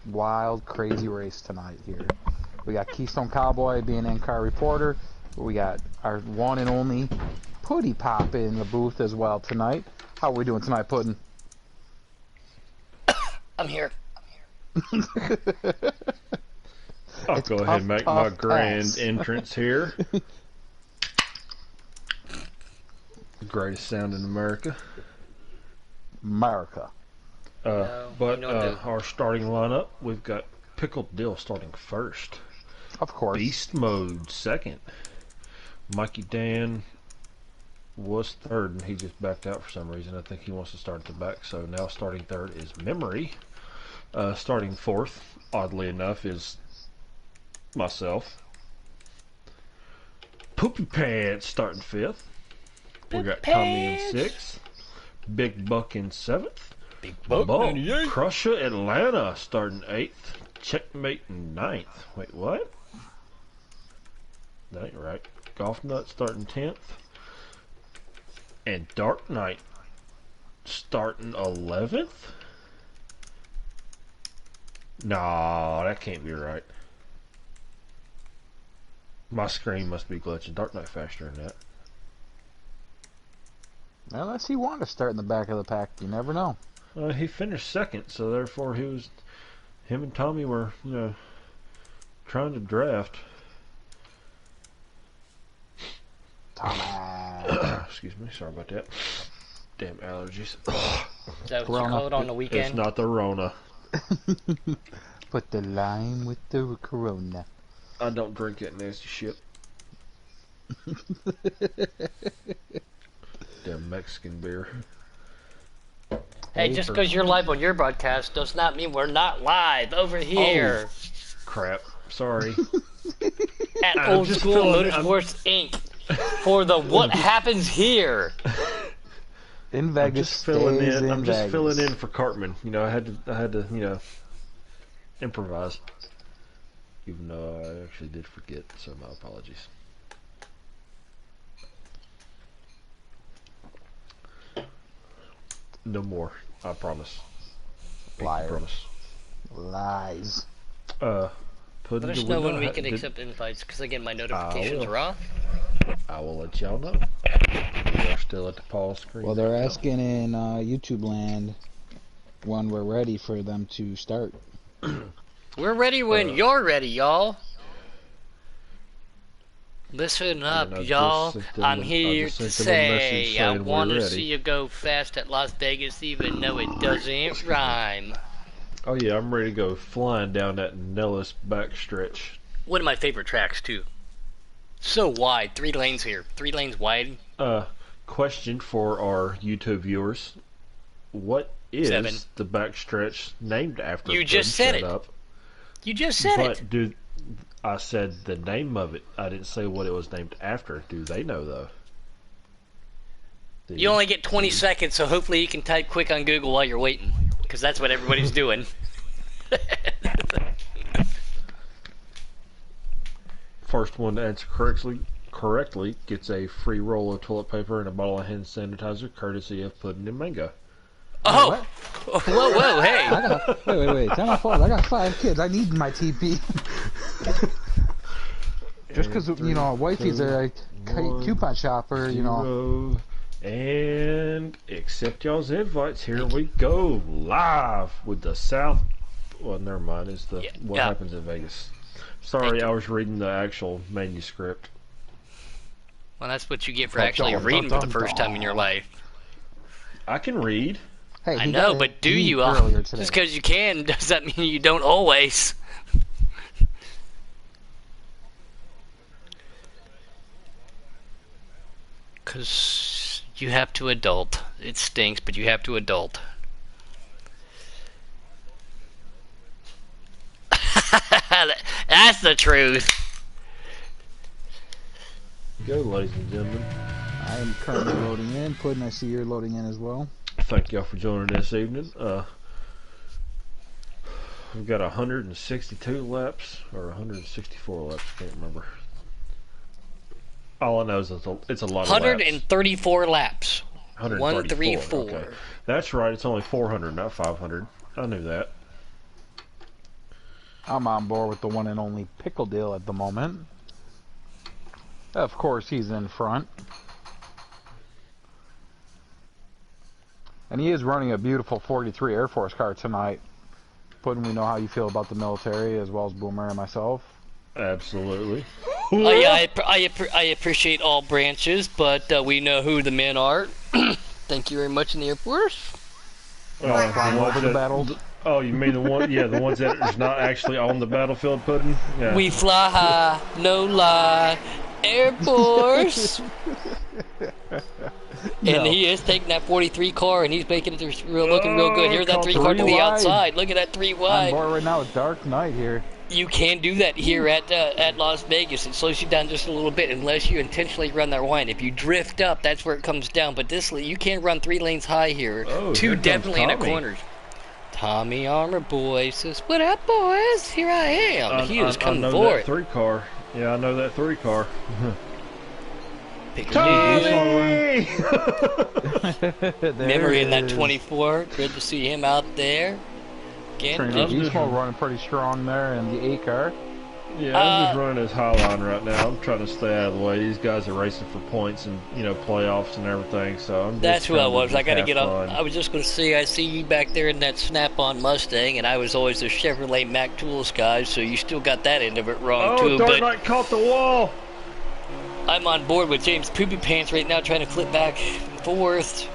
Wild, crazy race tonight here. We got Keystone Cowboy being in-car reporter. We got our one and only Putty Pop in the booth as well tonight. How are we doing tonight, Puddin'? I'm here. I'll go ahead and make my grand entrance here. Greatest sound in America. America. Our starting lineup, we've got Pickled Dill starting first. Of course. Beast Mode second. Mikey Dan was third, and he just backed out for some reason. I think he wants to start at the back, so now starting third is Memory. Starting fourth, oddly enough, is myself. Poopy Pants starting fifth. We got Tommy in sixth. Big Buck in seventh. Big Buck in Crusher Atlanta starting eighth. Checkmate in ninth. Wait, what? That ain't right. Golf Nut starting 10th. And Dark Knight starting 11th? No, that can't be right. My screen must be glitching. Dark Knight faster than that. Unless he wanted to start in the back of the pack, you never know. He finished second, so therefore him and Tommy were, trying to draft. Tommy. Excuse me, sorry about that. Damn allergies. Is that what you call it on the weekend? It's not the Rona. Put the lime with the Corona. I don't drink that nasty shit. Damn Mexican beer. Hey, just because you're live on your broadcast does not mean we're not live over here. Oh, crap. Sorry. At Old School Motorsports Inc. for the What Happens Here. In Vegas, I'm just filling in for Cartman. I had to, improvise. Even though I actually did forget, so my apologies. No more. I promise. Liar. I promise. Lies. Let us know when we can accept invites, because again, my notifications are off. I will let y'all know. We are still at the pause screen. Well, they're asking in YouTube land when we're ready for them to start. We're ready when you're ready, y'all. Listen up, y'all. I'm here to say I want to see you go fast at Las Vegas, even though it doesn't rhyme. Oh yeah, I'm ready to go flying down that Nellis backstretch. One of my favorite tracks, too. So wide. 3 lanes here. 3 lanes wide. Question for our YouTube viewers. What is 7. the backstretch named after? You just said it. You just said it. I said the name of it. I didn't say what it was named after. Do they know, though? You only get 20 seconds, so hopefully you can type quick on Google while you're waiting. Because that's what everybody's doing. First one to answer correctly gets a free roll of toilet paper and a bottle of hand sanitizer, courtesy of Puddin' and Mango. Oh! Whoa, hey! Wait. Tell my fault. I got 5 kids. I need my TP. Just because, wifey's a coupon shopper, And accept y'all's invites. Here we go. Live with the South. Well, never mind. It's what happens in Vegas. Sorry, I was reading the actual manuscript. Well, that's what you get for actually reading for the first time in your life. I can read. Hey, I know, but do you? Just because you can, does that mean you don't always? Because you have to adult. It stinks, but you have to adult. That's the truth. Go, ladies and gentlemen. I am currently loading in. Puddin', I see you're loading in as well. Thank y'all for joining this evening. We've got 162 laps, or 164 laps, I can't remember. All I know is it's a lot of 134 laps. 134. Okay. That's right, it's only 400, not 500. I knew that. I'm on board with the one and only Pickle Deal at the moment. Of course, he's in front. And he is running a beautiful 43 Air Force car tonight. Puddin', we know how you feel about the military, as well as Boomer and myself. Absolutely. I appreciate all branches, but we know who the men are. Thank you very much in the Air Force. Over the battles. Oh, you mean the one? Yeah, the ones that is not actually on the battlefield, Puddin'? Yeah. We fly high, no lie, Air Force. And he is taking that 43 car, and he's making it looking real good. Here's that 3 car to the outside. Look at that 3 wide. I'm bored right now. It's dark night here. You can do that here at Las Vegas. It slows you down just a little bit unless you intentionally run that wide. If you drift up, that's where it comes down. But this, you can't run 3 lanes high here. Oh, 2 definitely in the corners. Tommy Armor Boy says, "What up, boys? Here I am." He is coming for it. I know that 3 car. Yeah, I know that 3 car. Tommy! Memory in that 24. Good to see him out there. Again, Eastmo running pretty strong there in the 8 car. Yeah, I'm just running his high line right now. I'm trying to stay out of the way. These guys are racing for points and, you know, playoffs and everything. So I'm. That's who I was. I got to get up. I was just going to say, I see you back there in that Snap-on Mustang, and I was always the Chevrolet Mac Tools guy. So you still got that end of it wrong too. Dark Knight caught the wall. I'm on board with James Poopy Pants right now, trying to flip back and forth,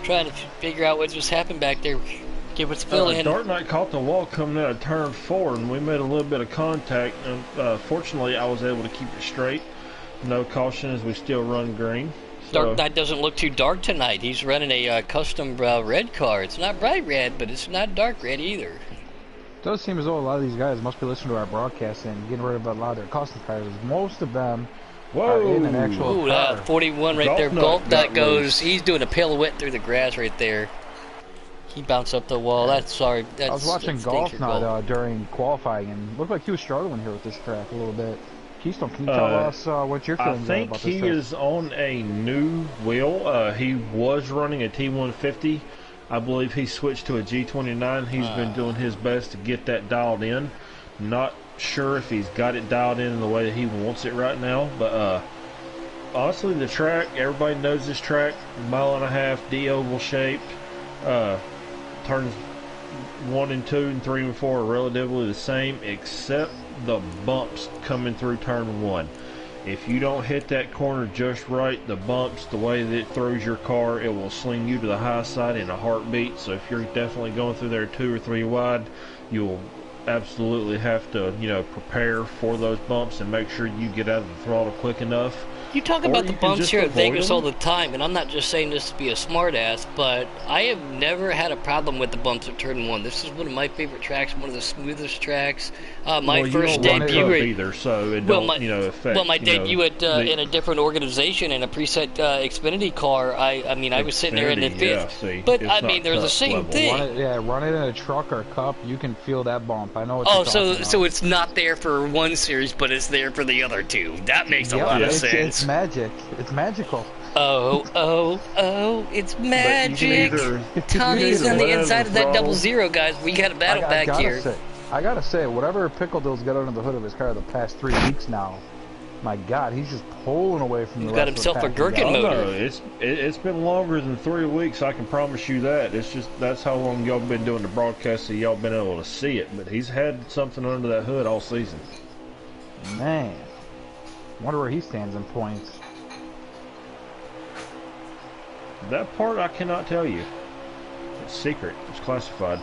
trying to figure out what just happened back there. Give us a fill in. Dark Knight caught the wall coming out of turn 4, and we made a little bit of contact. And fortunately, I was able to keep it straight. No caution as we still run green. So. Dark Knight doesn't look too dark tonight. He's running a custom red car. It's not bright red, but it's not dark red either. It does seem as though a lot of these guys must be listening to our broadcast and getting rid of a lot of their custom cars. Most of them are in an actual car. 41 right there. Golf Nut goes. He's doing a pirouette through the grass right there. He bounced up the wall. I was watching Golf Nut during qualifying, and looked like he was struggling here with this track a little bit. Keystone, can you tell us what your feelings are about this? I think he is on a new wheel. He was running a T150. I believe he switched to a G29. He's been doing his best to get that dialed in. Not sure if he's got it dialed in the way that he wants it right now, but honestly, the track, everybody knows this track. 1.5 mile, D-oval shaped. Turns 1 and 2 and 3 and 4 are relatively the same, except the bumps coming through turn 1. If you don't hit that corner just right, the bumps, the way that it throws your car, it will sling you to the high side in a heartbeat. So if you're definitely going through there 2 or 3 wide, you'll absolutely have to, you know, prepare for those bumps and make sure you get out of the throttle quick enough. You talk about the bumps here at Vegas all the time, and I'm not just saying this to be a smartass, but I have never had a problem with the bumps at Turn 1. This is one of my favorite tracks, one of the smoothest tracks. My first debut either, so it don't, affect. Well, my debut in a different organization in a preset Xfinity car. I mean, I was sitting there in the fifth, but I mean, they're the same thing. Run it in a truck or a cup, you can feel that bump. I know. What so it's not there for one series, but it's there for the other 2. That makes a lot of sense. It's magic. It's magical. Oh, it's magic. Tommy's on the inside of that 00, guys. We got a battle back here. I gotta say, whatever Pickle Dill's got under the hood of his car the past 3 weeks now, my God, he's just pulling away from the rest of the pack. He's got himself a gherkin motor. No, it's been longer than 3 weeks, I can promise you that. It's just, that's how long y'all been doing the broadcast, so y'all been able to see it. But he's had something under that hood all season. Man. Wonder where he stands in points. That part I cannot tell you. It's secret. It's classified.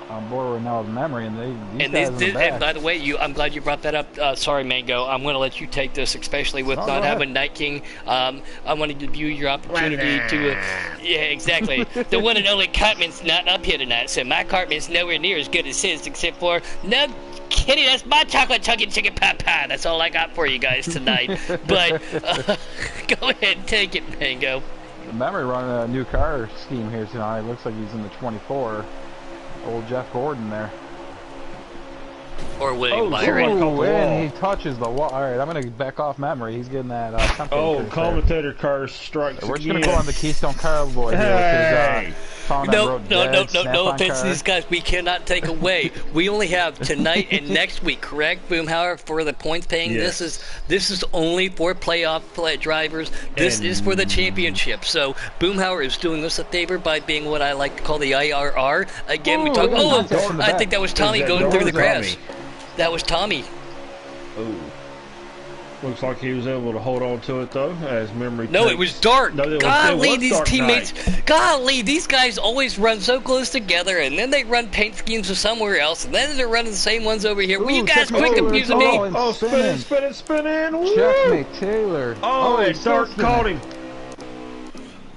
I'm bored right now with memory, and and by the way, I'm glad you brought that up. Sorry, Mango. I'm going to let you take this, especially with not having Night King. I wanted to view your opportunity to. Yeah, exactly. The one and only Cartman's not up here tonight, so my Cartman's nowhere near as good as his, except for no. Kitty, that's my chocolate chunky chicken pot pie. That's all I got for you guys tonight. But go ahead and take it, Mango. Memory running a new car scheme here tonight. Looks like he's in the 24. Old Jeff Gordon there. Or William Byron. And he touches the wall. All right, I'm going to back off Memory. He's getting that commentator car strikes We're just going to go on the Keystone Cowboy here. Hey! found No, on road no, no, dead, no, no Snap-on offense to car. these guys. We cannot take away. We only have tonight and next week, correct, Boomhauer, for the points paying. Yes. This is only for playoff drivers. This is for the championship. So Boomhauer is doing us a favor by being what I like to call the IRR. Again, we Ooh, talk. we got Oh, contact in the I back. think that was Tommy that going through the Tommy? grass. That was Tommy. Oh. Looks like he was able to hold on to it though, as memory. No, takes. it was dark. No, it Golly, was these Dark teammates. Knight. Golly, these guys always run so close together, and then they run paint schemes to somewhere else, and then they're running the same ones over here. Will you Ooh, guys checkmate. quit Oh, confusing it's me? all- Oh, Spinning. spinning! Woo! Checkmate Taylor. Oh, he and Dark still caught spinning. him.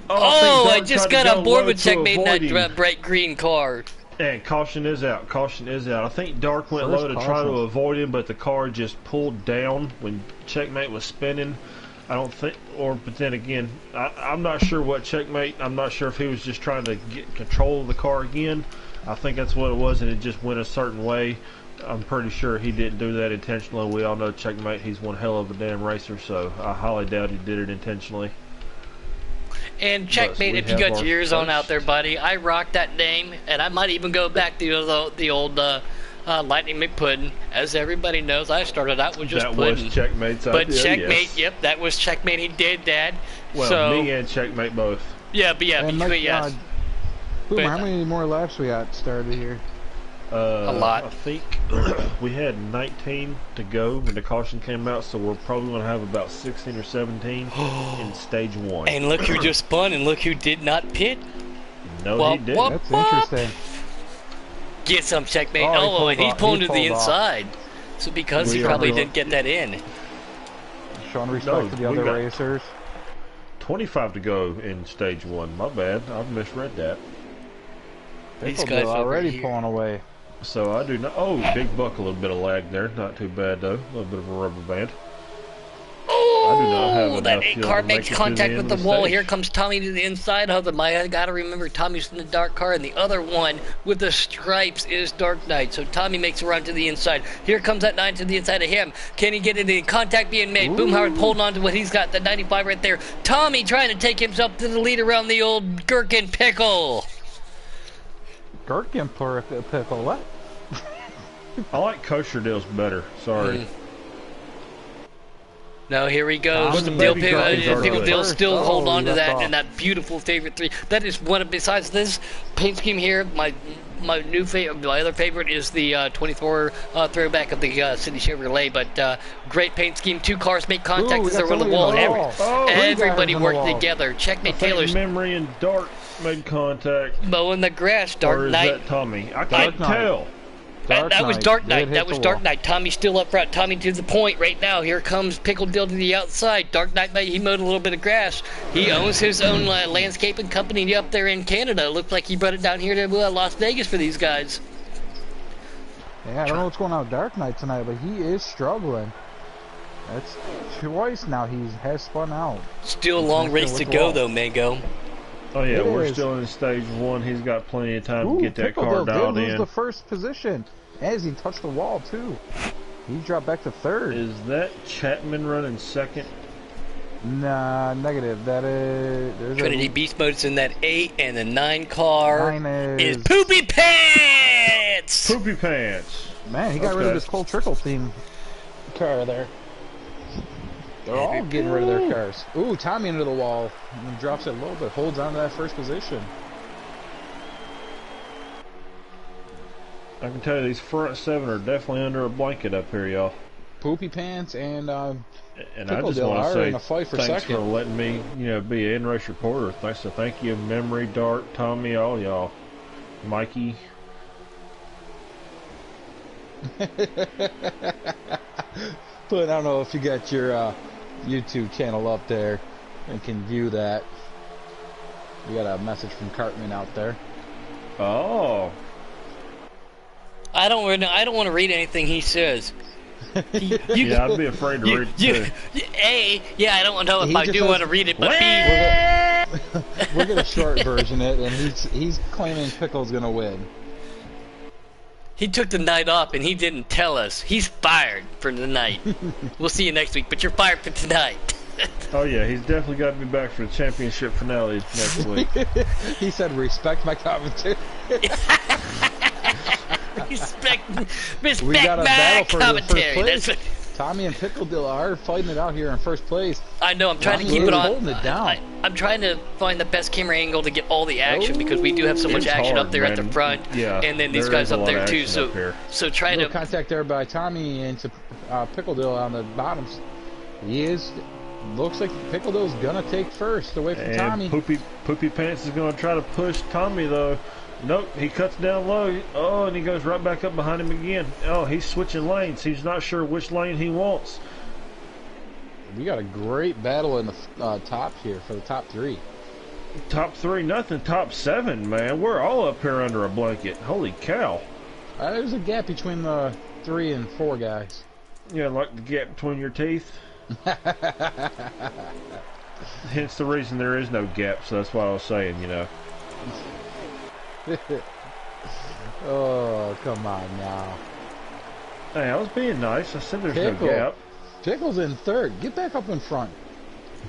Oh, think I Dark just tried got to on go board low with to checkmating avoid that him. bright green car. And caution is out. Caution is out. I think Dark went First low to try caution. to avoid him, but the car just pulled down when Checkmate was spinning. I don't think, but then again, I'm not sure what Checkmate. I'm not sure if he was just trying to get control of the car again. I think that's what it was, and it just went a certain way. I'm pretty sure he didn't do that intentionally. We all know Checkmate. He's one hell of a damn racer, so I highly doubt he did it intentionally. And checkmate, we if you have got our your ears on first. out there, buddy. I rock that name, and I might even go back to the old Lightning McPuddin. As everybody knows, I started out with just That Puddin'. was Checkmate's But idea, checkmate, yes. yep, that was checkmate. He did that. Well, so, me and Checkmate both. yeah, but And Mike, yes. Boomer, But- how many more laps we got started here? A lot. I think we had 19 to go when the caution came out, so we're probably going to have about 16 or 17 in stage one. And look who just spun, and look who did not pit. No, Well, he didn't. what? That's Whoop. interesting. Get some checkmate. Oh, he Oh, pulled and he's off. pulling He to the pulled off. inside. So because he We are probably really- didn't get that in. Showing respect to the we other got- racers. 25 to go in stage one. My bad. I've misread that. These Pickle guys Bill over already here. pulling away. So I do not. Oh, big buck, a little bit of lag there. Not too bad though. A little bit of a rubber band. I do not have Oh, enough that fuel car to makes make it to contact the with end the of the wall. stage. Here comes Tommy to the inside of him. I gotta remember Tommy's in the dark car, and the other one with the stripes is Dark Knight. So Tommy makes a run to the inside. Here comes that 9 to the inside of him. Can he get into contact being made? Boomhauer holding on to what he's got, the 95 right there. Tommy trying to take himself to the lead around the old gherkin pickle. Gherkin pickle, what? I like kosher deals better. Sorry. No, here he goes. But the Dill baby gherkins are Pickle good. Dill still Oh, hold on to that's that off. and that beautiful favorite 3. That is one of, besides this paint scheme here, my new favorite, my other favorite is the 24 throwback of the City Chevrolet. But great paint scheme. 2 cars make contact Ooh, we as they're got on the somebody wall. in the wall. Oh, Everybody in the worked wall. together. Checkmate I think Taylor's Memory and Dark made contact. mowing the grass. Dark Or is Knight. that Tommy? I Dark can't Knight. tell. That was Knight. Dark Did Knight. hit That was the Dark wall. Knight. Tommy still up front. Tommy to the point right now. Here comes Pickle Dill to the outside. Dark Knight, he mowed a little bit of grass. He owns his own landscaping company up there in Canada. Looked like he brought it down here to Las Vegas for these guys. Yeah, I don't know what's going on with Dark Knight tonight, but he is struggling. That's twice now he has spun out. Still a long race to go though, Mango. Oh yeah, It we're is. still in stage one. He's got plenty of time Ooh, to get that Pickle car Bill did dialed lose in. the first position as he touched the wall too. He dropped back to third. Is that Chapman running second? Nah, negative. That is there's Trinity Beast Mode's in that 8 and the 9 car 9 is Poopy Pants! Poopy Pants. Man, he got rid of Okay. his Cole Trickle team car there. They're all getting rid of their cars. Ooh, Tommy into the wall. And drops it a little bit. Holds on to that first position. I can tell you these front 7 are definitely under a blanket up here, y'all. Poopy Pants and And I Pickle just Dill want are to in say a fight for thanks second. for letting me, be an in-race reporter. Thank you, Memory, Dark, Tommy, all y'all. Mikey. But I don't know if you got your YouTube channel up there and can view that. We got a message from Cartman out there. Oh. I don't want to read anything he says. Yeah, I'd be afraid to read it too. A, yeah, I don't know if He I just do has- want to read it, but B, We're gonna short version it, and he's claiming Pickle's gonna win. he took the night off and he didn't tell us. He's fired for the night. We'll see you next week, but you're fired for tonight. Oh yeah, he's definitely got to be back for the championship finale next week. He said, "Respect my commentary." respect We got a my battle for the commentary. first place. That's Tommy and Pickledale are fighting it out here in first place. I know. I'm trying to Tommy keep it on. holding it down. I'm trying to find the best camera angle to get all the action because we do have so much It's action hard, up there at the man. front, Yeah, and then these there guys is a up lot there of too. action up here. So try No to. contact there by Tommy into Pickledale on the bottoms. He is. Looks like Pickledale's gonna take first away from And Tommy. Poopy Pants is going to try to push Tommy though. Nope, he cuts down low. Oh, and he goes right back up behind him again. Oh, he's switching lanes. He's not sure which lane he wants. We got a great battle in the top here for the top three. Top 3, nothing. Top 7, man. We're all up here under a blanket. Holy cow. There's a gap between the 3 and 4 guys. Yeah, like the gap between your teeth. Hence the reason there is no gap, so that's what I was saying, you know. Oh, come on now. Hey, I was being nice. I said there's Pickle. no gap. Pickle's in third. Get back up in front.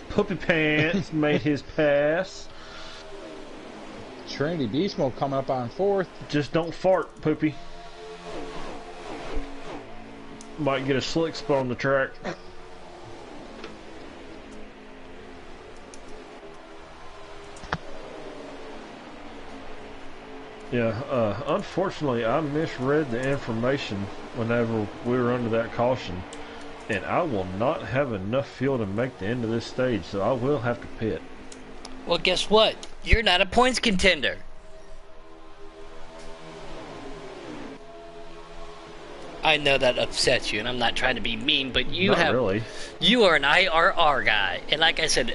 Poopy Pants made his pass. Trinity Beast Mode coming up on fourth. Just don't fart, Poopy. Might get a slick spot on the track. Yeah, unfortunately, I misread the information whenever we were under that caution, and I will not have enough fuel to make the end of this stage, so I will have to pit. Well, guess what? You're not a points contender. I know that upsets you, and I'm not trying to be mean, but you Not really. You are an IRR guy, and like I said,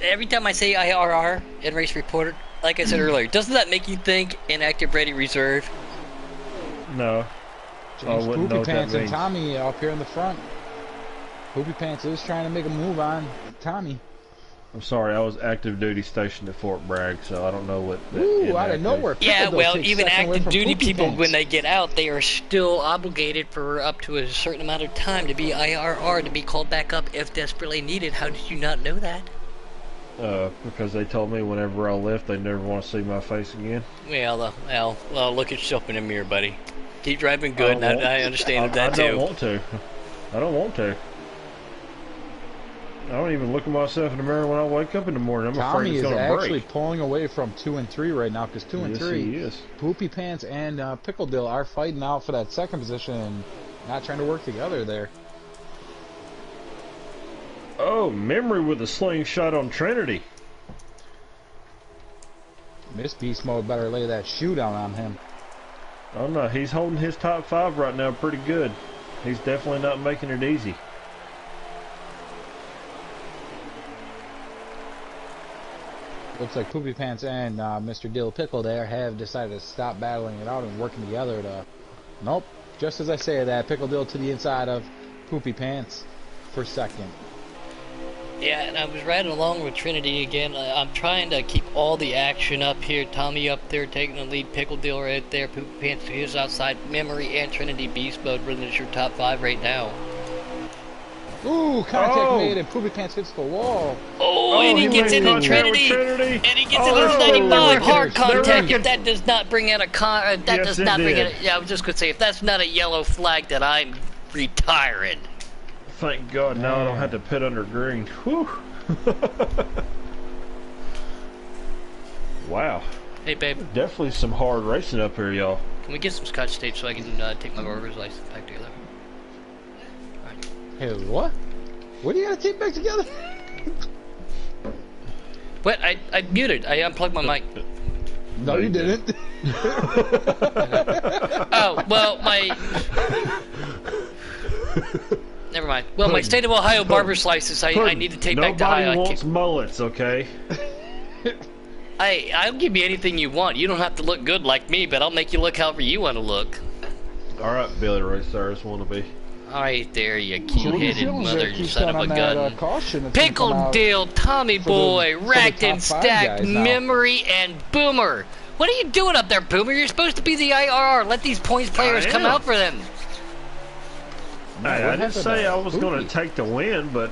every time I say IRR in Race Reporter, like I said earlier, doesn't that make you think inactive ready reserve? No. James wouldn't know Poopy what that Pants and means. Tommy up here in the front. Poopy Pants is trying to make a move on Tommy. I'm sorry, I was active duty stationed at Fort Bragg, so I don't know what. Ooh, out of nowhere. Yeah, Pickledale well, takes even second away active from duty Poopy people, Pants. when they get out, they are still obligated for up to a certain amount of time to be IRR, to be called back up if desperately needed. How did you not know that? Because they told me whenever I left, they never want to see my face again. Well, look at yourself in the mirror, buddy. Keep driving good, and I understand that too. I don't want to. I don't want to. I don't even look at myself in the mirror when I wake up in the morning. I'm afraid Tommy it's is going to actually break. pulling away from 2 and 3 right now because 2 and 3, He is. Poopy Pants and Pickledale are fighting out for that second position and not trying to work together there. Oh, Memory with a slingshot on Trinity. Miss Beast Mode better lay that shoe down on him. Oh no, he's holding his top 5 right now pretty good. He's definitely not making it easy. Looks like Poopy Pants and Mr. Dill Pickle there have decided to stop battling it out and working together to... Nope. Just as I say that, Pickle Dill to the inside of Poopy Pants for second. Yeah, and I was riding along with Trinity again. I'm trying to keep all the action up here. Tommy up there taking the lead. Pickle Deal right there. Poopy Pants to his outside. Memory and Trinity Beast Mode running as your top 5 right now. Ooh, contact made and Poopy Pants hits the wall. Oh, and he gets into Trinity. And he gets into 95. Hard contact. If that does not bring out a yeah, I was just going to say, if that's not a yellow flag, then I'm retiring. Thank God, now I don't have to pit under green. Whew. Wow. Hey, babe. Definitely some hard racing up here, y'all. Can we get some scotch tape so I can take my driver's license back together? Alright. Hey, what? What do you got to tape back together? What? I muted. I unplugged my mic. No, you didn't. Oh, well, Never mind. Well, my state of Ohio barber's license, I need to take back to Ohio. Nobody wants mullets, okay? I'll give you anything you want. You don't have to look good like me, but I'll make you look however you want to look. Alright, Billy Ray Cyrus wannabe. Alright, there, you cute-headed mother son of a gun. Caution Pickle Deal, Tommy Boy, Racked and Stacked, Memory, and Boomer. What are you doing up there, Boomer? You're supposed to be the IRR. Let these points players come out for them. Hey, I didn't say I was going to take the win, but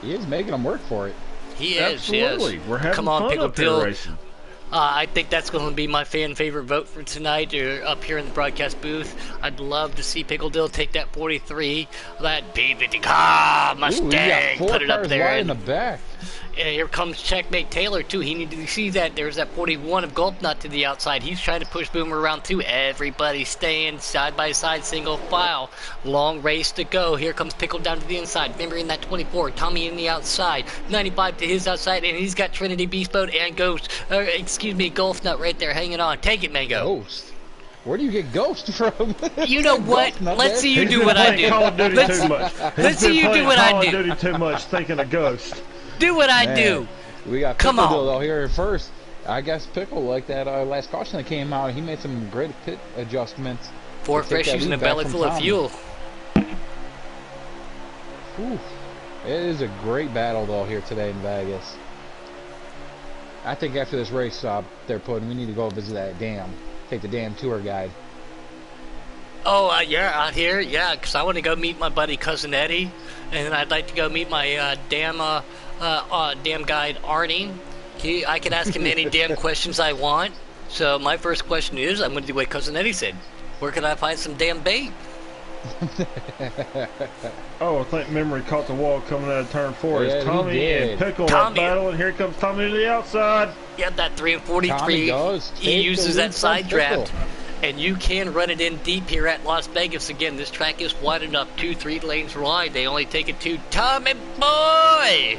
He is making them work for it. He is. Absolutely. Yes. We're having Come on, fun Pickle up here Bill. racing. I think that's going to be my fan favorite vote for tonight up here in the broadcast booth. I'd love to see Pickle Dill take that 43, that B50 Mustang, put it up there. In the back. And here comes Checkmate Taylor, too. He needed to see that. There's that 41 of Gulf Nut to the outside. He's trying to push Boomer around, too. Everybody staying side by side, single file. Long race to go. Here comes Pickle down to the inside. Remember in that 24. Tommy in the outside. 95 to his outside, and he's got Trinity Beast Mode and Ghost. Gulf Nut right there hanging on. Take it, Mango. Ghost? Where do you get Ghost from? You know what? Let's see you do what I do. Call of Duty too much. Let's see you do what I do. Call of Duty too much, thinking of Ghost. Do what I do. We got Come Pickle on. though here first. I guess Pickle, like that last caution that came out, he made some great pit adjustments. 4 fresh using a belly full of fuel. Ooh. It is a great battle though here today in Vegas. I think after this race they're putting, we need to go visit that dam. Take the dam tour guide. Oh, yeah, out here, yeah, because I want to go meet my buddy Cousin Eddie, and I'd like to go meet my dam guide Arnie. I can ask him any damn questions I want. So my first question is, I'm going to do what Cousin Eddie said. Where can I find some damn bait? Oh, I think Memory caught the wall coming out of turn 4. Yeah, It's Tommy and Pickle are battling. Here comes Tommy to the outside. Yep, that 3 and 43. He uses that side draft. And you can run it in deep here at Las Vegas. Again, this track is wide enough, 2-3 lanes wide. They only take it to Tommy Boy.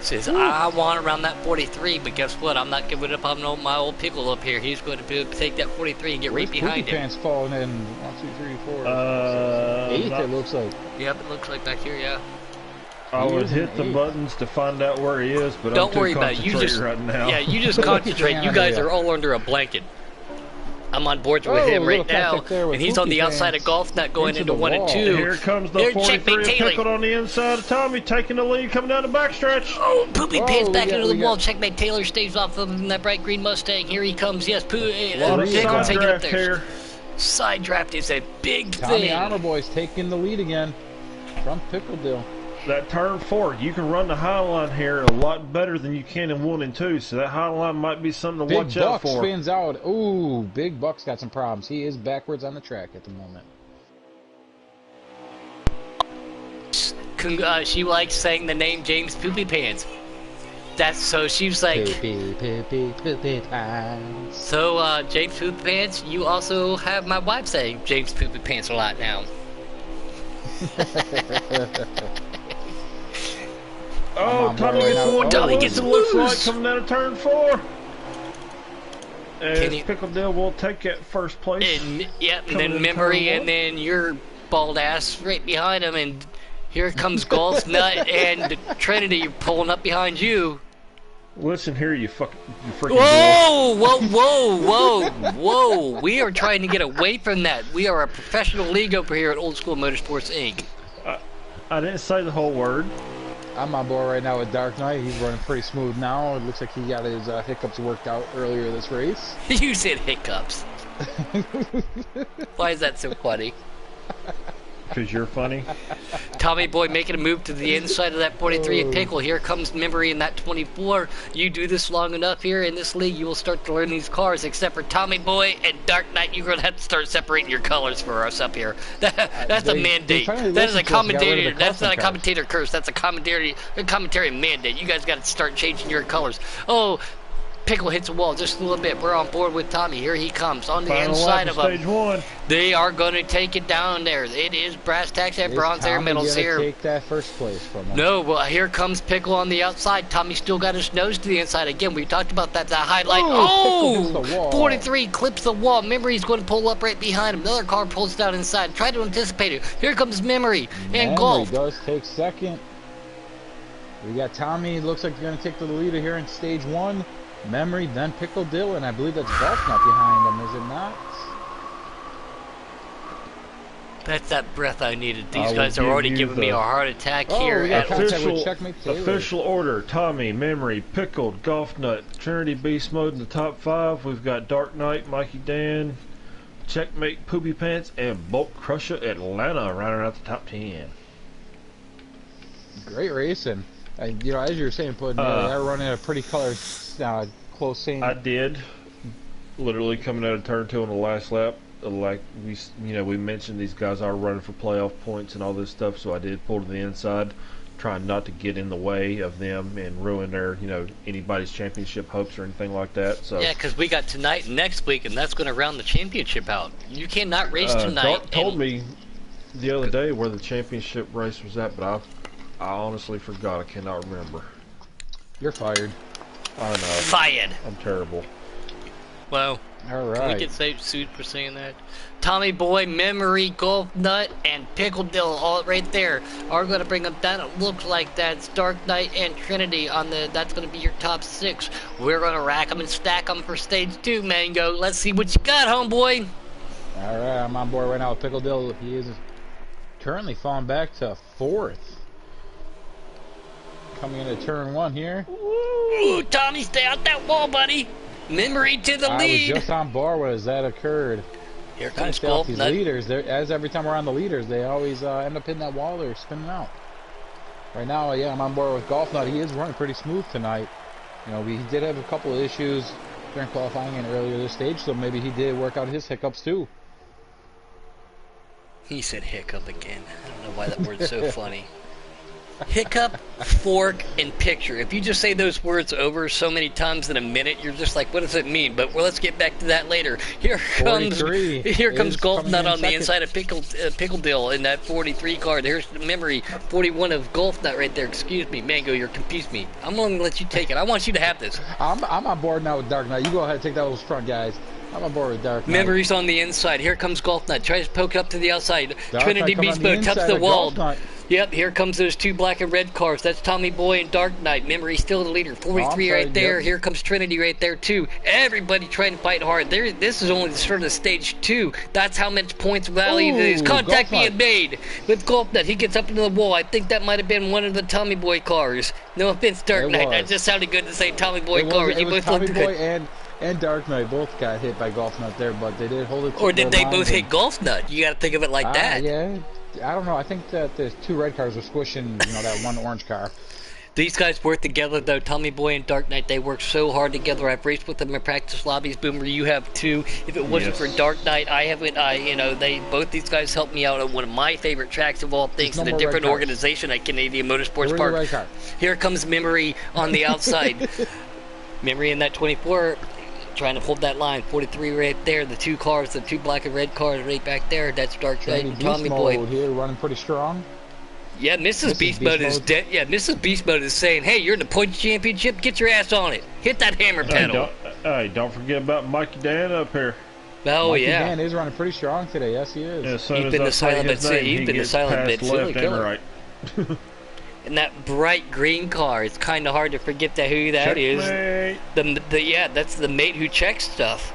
Says, I want around that 43, but guess what? I'm not giving up on my old Pickle up here. He's going to take that 43 and get right behind him. Pants falling in 1, 2, 3, 4. 8th, it looks like. Yep, it looks like back here, yeah. I would hit the buttons to find out where he is, but don't I'm worry about it. You just right now. Yeah, you just concentrate. You guys are all under a blanket. I'm on board with him right now, and he's on the outside of Golf Nut going into 1 and 2. Here comes the 43 Pickle on the inside of Tommy, taking the lead, coming down the backstretch. Oh, Poopy Pants back into the wall. Checkmate Taylor stays off of him in that bright green Mustang. Here he comes. Yes, Pickle taking up there. Here. Side draft is a big thing. Tommy Armor Boy's taking the lead again from Pickle Dill. That turn 4, you can run the high line here a lot better than you can in 1 and 2, so that high line might be something to watch out for. Big Buck spins out. Ooh, Big Buck's got some problems. He is backwards on the track at the moment. She likes saying the name James Poopy Pants. That's so she's like. Poopy Pants. So James Poopy Pants, you also have my wife saying James Poopy Pants a lot now. Oh, Tommy gets one. Tommy gets looks loose. like coming out of turn 4. And Pickle Dill will take that first place. And, yep, and then Memory, and then your bald ass right behind him, and here comes Golf Nut and Trinity pulling up behind you. Listen here, you freaking whoa, whoa. We are trying to get away from that. We are a professional league over here at Old School Motorsports, Inc. I didn't say the whole word. I'm on board right now with Dark Knight. He's running pretty smooth now. It looks like he got his hiccups worked out earlier this race. You said hiccups. Why is that so funny? Because you're funny. Tommy Boy making a move to the inside of that 43 at Pickle. Here comes Memory in that 24. You do this long enough here in this league, you will start to learn these cars. Except for Tommy Boy and Dark Knight, you're going to have to start separating your colors for us up here. That's a mandate. That is a commentator. That's not a commentator curse. That's a commentary mandate. You guys got to start changing your colors. Oh. Pickle hits the wall just a little bit. We're on board with Tommy. Here he comes on the inside of him. Stage 1. They are going to take it down there. It is brass tacks and bronze air medals here. Take that first place from him. No, well, here comes Pickle on the outside. Tommy still got his nose to the inside. Again, we talked about that highlight. Oh, 43 clips the wall. Memory's going to pull up right behind him. Another car pulls down inside. Try to anticipate it. Here comes Memory and Golf. Does take second. We got Tommy. Looks like you're going to take the leader here in stage 1. Memory, then Pickle Dill, and I believe that's Golf Nut behind him, is it not? That's that breath I needed. These guys are already giving me a heart attack here. Official order: Tommy, Memory, Pickled, Golf Nut, Trinity Beast Mode in the top 5. We've got Dark Knight, Mikey Dan, Checkmate Poopy Pants, and Bolt Crusher Atlanta rounding out the top 10. Great racing. And, you know, as you were saying, putting they're running a pretty close scene. I did. Literally coming out of turn 2 on the last lap. Like we mentioned, these guys are running for playoff points and all this stuff, so I did pull to the inside, trying not to get in the way of them and ruin their, anybody's championship hopes or anything like that. So yeah, because we got tonight and next week, and that's going to round the championship out. You cannot race tonight. Dark told me the other day where the championship race was at, but I honestly forgot. I cannot remember. You're fired. I know. Fired. I'm terrible. Well, all right. Can we get sued for saying that? Tommy Boy, Memory, Golf Nut, and Pickle Dill, all right there, are going to bring them down. It looks like that's Dark Knight and Trinity on the. That's going to be your top 6. We're going to rack them and stack them for stage 2, Mango. Let's see what you got, homeboy. All right, I'm on board right now with Pickle Dill. He is currently falling back to 4th. Coming into turn 1 here. Ooh, Tommy, stay out that wall, buddy. Memory to the lead. I was just on board as that occurred. Here comes Golf these Nut. leaders. As every time we're on the leaders, they always end up hitting that wall or spinning out. Right now, yeah, I'm on board with Golf Nut. He is running pretty smooth tonight. We did have a couple of issues during qualifying and earlier this stage, so maybe he did work out his hiccups too. He said hiccup again. I don't know why that word's so funny. Hiccup, fork, and picture. If you just say those words over so many times in a minute, you're just like, what does it mean? But let's get back to that later. Here comes Golf Nut on the inside of Pickle Dill in that 43 car. There's Memory, 41 of Golf Nut right there. Excuse me, Mango, you're confused me. I'm going to let you take it. I want you to have this. I'm on board now with Dark Knight. You go ahead and take those front guys. I'm on board with Dark Knight. Memory's on the inside. Here comes Golf Nut. Tries to poke up to the outside. Trinity Beast Mode taps the wall. Yep, here comes those 2 black and red cars. That's Tommy Boy and Dark Knight. Memory still the leader. 43 right there. Yep. Here comes Trinity right there, too. Everybody trying to fight hard. This is only the start of stage 2. That's how much points value it is. Contact being made with Golf Nut. He gets up into the wall. I think that might have been one of the Tommy Boy cars. No offense, Dark Knight. That just sounded good to say Tommy Boy cars. It was Tommy Boy and Dark Knight both got hit by Golf Nut there, but they did hold it. Or did they both hit Golf Nut? You got to think of it like that. Yeah. I don't know. I think that the 2 red cars were squishing, that 1 orange car. These guys work together, though. Tommy Boy and Dark Knight, they work so hard together. I've raced with them in practice lobbies. Boomer, you have too. If it wasn't for Dark Knight, I haven't. Both these guys helped me out on one of my favorite tracks of all things in a different organization at Canadian Motorsports Park. Here comes Memory on the outside. Memory in that 24. Trying to hold that line. 43 right there. The 2 cars, the 2 black and red cars right back there. That's Dark Knight and Tommy Boy. Here running pretty strong. Yeah, Mrs. Beast Mode is dead. Yeah, Mrs. Beast Mode is saying, "Hey, you're in the points championship. Get your ass on it. Hit that hammer pedal." Don't forget about Mikey Dan up here. Oh Mikey yeah. Dan is running pretty strong today. Yes, he is. Yeah, he's been the silent but silly killer. Right. And that bright green car, it's kind of hard to forget who that is. That's the mate who checks stuff.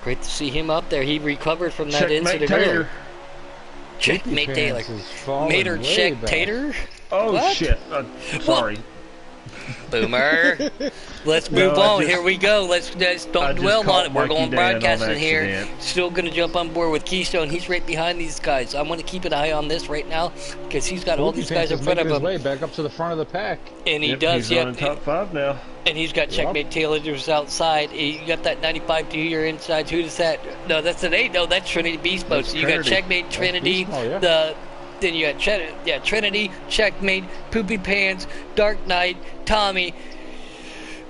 Great to see him up there. He recovered from that incident earlier. Checkmate Taylor. Mater check Tater? Oh, what? Shit. Sorry. Boomer. Let's move on. Here we go. Let's don't dwell on it. We're going broadcasting here. Still going to jump on board with Keystone. He's right behind these guys. I want to keep an eye on this right now because he's got all these guys in front of him. Way back up to the front of the pack. And he does. He's running top 5 now. And he's got Checkmate Taylor just outside. You got that 95 to your inside. Who does that? No, that's an 8. No, that's Trinity Beast Mode. So you got Checkmate Trinity. Then you got Trinity, Checkmate, Poopy Pants, Dark Knight, Tommy.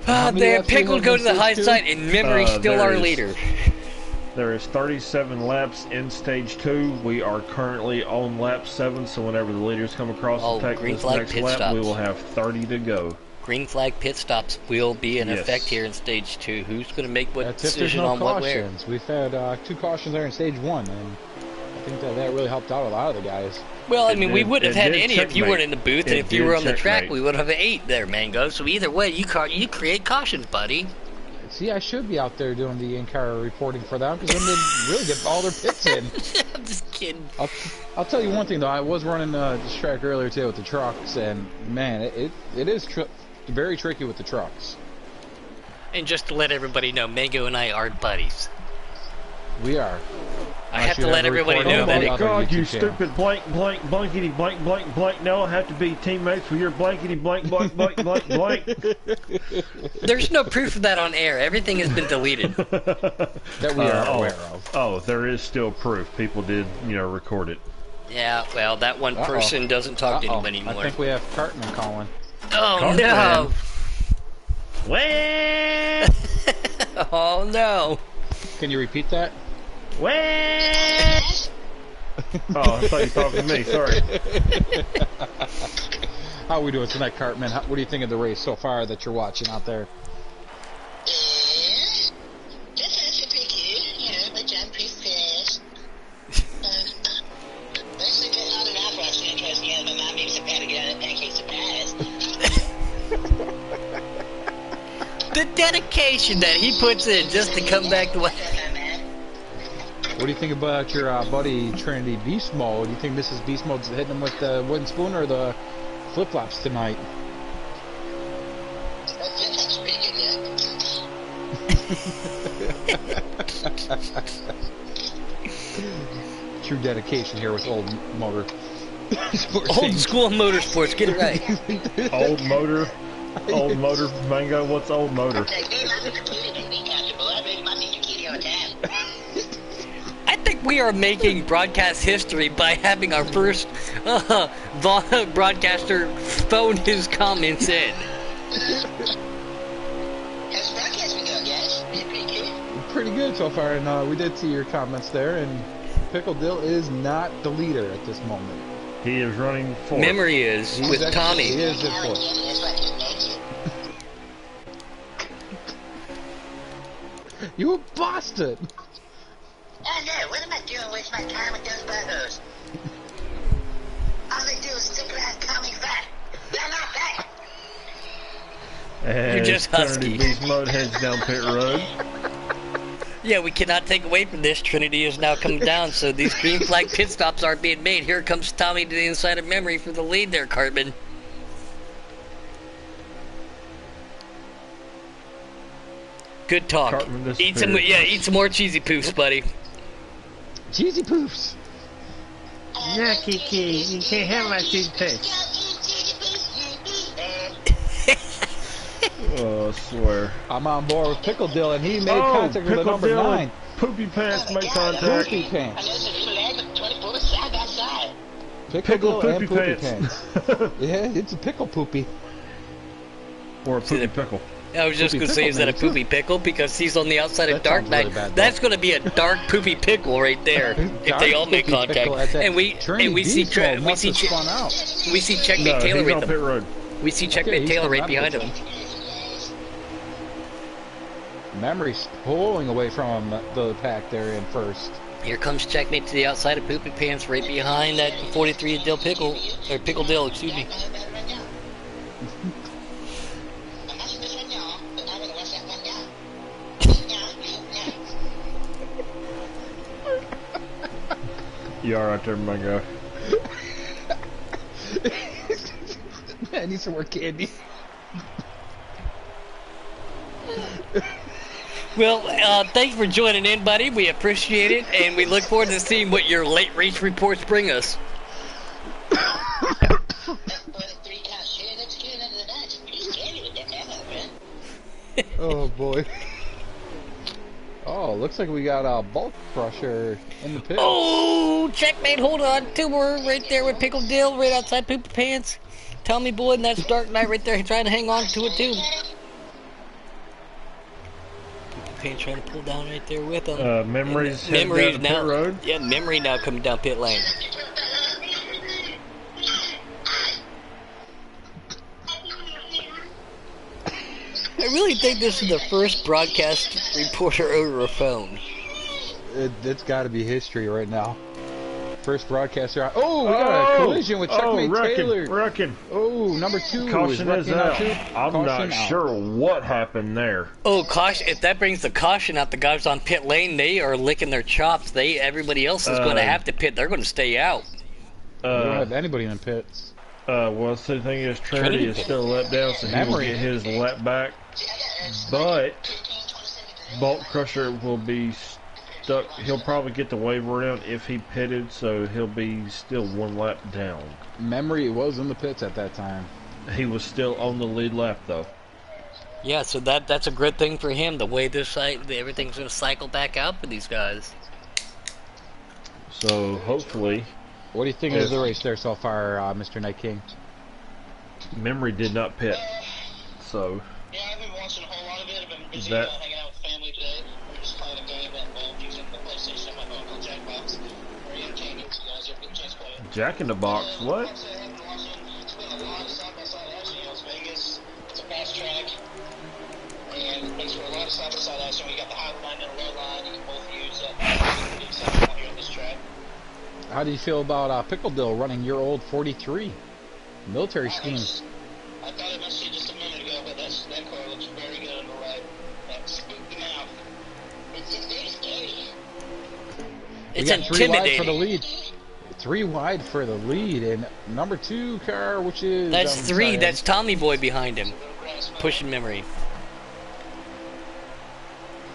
There, Pickle go to the high side, and Memory still our leader. There is 37 laps in stage 2. We are currently on lap 7, so whenever the leaders come across and take this next lap, we will have 30 to go. Green flag pit stops will be in effect here in stage 2. Who's going to make what decision on what where? We've had 2 cautions there in stage 1, and I think that really helped out a lot of the guys. Well, I mean, we wouldn't have had any if you weren't in the booth, and if you were on the track, we would have 8 there, Mango. So either way, you create cautions, buddy. See, I should be out there doing the in-car reporting for them because then they really get all their pits in. I'm just kidding. I'll tell you one thing though. I was running this track earlier too with the trucks, and man, it is very tricky with the trucks. And just to let everybody know, Mango and I are buddies. We are. I have to let everybody know Oh that. my God, you stupid blank, blank, blankety, blank, blank, blank. No, I have to be teammates with your blankety, blank, blank, blank, blank, blank. There's no proof of that on air. Everything has been deleted. That we are aware of. Oh, there is still proof. People did, record it. Yeah, well, that one person doesn't talk to anyone anymore. I think we have Cartman calling. Oh, Cartman. no. Well. Oh, no. Can you repeat that? Well. Oh, I thought you were talking to me. Sorry. How are we doing tonight, Cartman? What do you think of the race so far that you're watching out there? This is pretty cute, but I'm pretty fast. Let's look at all the life rocks and trust me, my mom makes a pancake surprise. The dedication that he puts in just to come back to what... What do you think about your buddy Trinity Beast Mode? Do you think Mrs. Beast Mode's hitting him with the wooden spoon or the flip-flops tonight? That's pretty good, True dedication here with old motor. Old school motorsports, get it right. Old motor mango. What's old motor? I think we are making broadcast history by having our first broadcaster phone his comments in. How's broadcasting going, guys? Pretty good. Pretty good so far, and we did see your comments there, and Pickle Dill is not the leader at this moment. He is running fourth. Memory is He's with actually- Tommy. He is in fourth. You bastard! Oh no, what am I doing with my time with those buggers? All they do is stick around calling back. They're not back. And You're just Trinity husky. Beast Mode heads down pit road. Yeah, we cannot take away from this. Trinity is now coming down, so these green flag pit stops aren't being made. Here comes Tommy to the inside of Memory for the lead there, Cartman. Good talk. Cartman Eat some, eat some more cheesy poofs, buddy. Cheesy poofs! Yeah, Kiki, you can't have my toothpaste. Oh, I swear. I'm on board with Pickle Dill, and he made Oh, contact with the Pickle number Dill 9. Poopy Pants make contact. Poopy I Pants. know some flag with 24 side by side. Pickle Dill and Poopy Poopy Pants. Pants. Yeah, it's a pickle poopy. Or a poopy pickle. I was just Poopy going to say, is that a pickle, poopy pickle? Because he's on the outside of That Dark sounds Knight. really bad, though. That's going to be a dark poopy pickle right there. if they all make Poopy contact. pickle at that And we see Beast Mode must have Checkmate spun out. Taylor he's right on pit them. road. We see Checkmate he's Taylor coming right out of behind the him. Memory's pulling away from the pack there in first. Here comes Checkmate to the outside of Poopy Pants, right behind that 43 Dill Pickle, or Pickle Dill, excuse me. I'm watching this one now, but I'm gonna watch that one now. You alright there, mango? I need some more candy. Well, thanks for joining in, buddy. We appreciate it, and we look forward to seeing what your late race reports bring us. Oh boy. Oh, looks like we got a bulk crusher in the pit. Oh, Checkmate, hold on. Two more right there with Pickle Dill, right outside Poopy Pants. Tommy Boy, and that's Dark Knight right there. He's trying to hang on to it, too. Poopy Pants trying to pull down right there with him. Memory's heading down Memory's the now, pit road. yeah, Memory now coming down pit lane. I really think this is the first broadcast reporter over a phone. It's got to be history right now. First broadcaster. Oh, we got a collision with Checkmate Taylor. Wrecking. Oh, number 2 Caution is wrecking out. too. I'm Caution not out. sure what happened there. Oh, caution! If that brings the caution out, the guys on pit lane, they are licking their chops. Everybody else is going to have to pit. They're going to stay out. We don't have anybody in the pits. Well, the thing is, Trinity is still let down, so he will get his lap back. But Bolt Crusher will be stuck. He'll probably get the waiver around if he pitted, so he'll be still 1 lap down. Memory was in the pits at that time. He was still on the lead lap though. Yeah, so that's a good thing for him. The way everything's going to cycle back out for these guys. So hopefully. What do you think of the race there so far, Mr. Night King? Memory did not pit, so. Yeah, I've been watching a whole lot of it. I've been busy That- hanging out with family today. We're just playing a game involved using the PlayStation on my phone called Jackbox. Very entertaining, so you guys ever get a chance to play it. Jack in the Box, what? It's been a lot of side-by-side action. You know, it's Vegas. It's a fast track. And it makes for a lot of side-by-side action. We got the high line and the low line. You can both use pretty exciting out here on this track. How do you feel about Pickle Dill running your old 43 military schemes? I thought I must see just a minute ago, but that car looks very good on the right. That spooked mouth. It's just very scary. It's We got 3 wide for the intimidating. lead. 3 wide for the lead, and number 2 car, which is That's 3. sorry, That's Tommy Boy behind him, pushing Memory.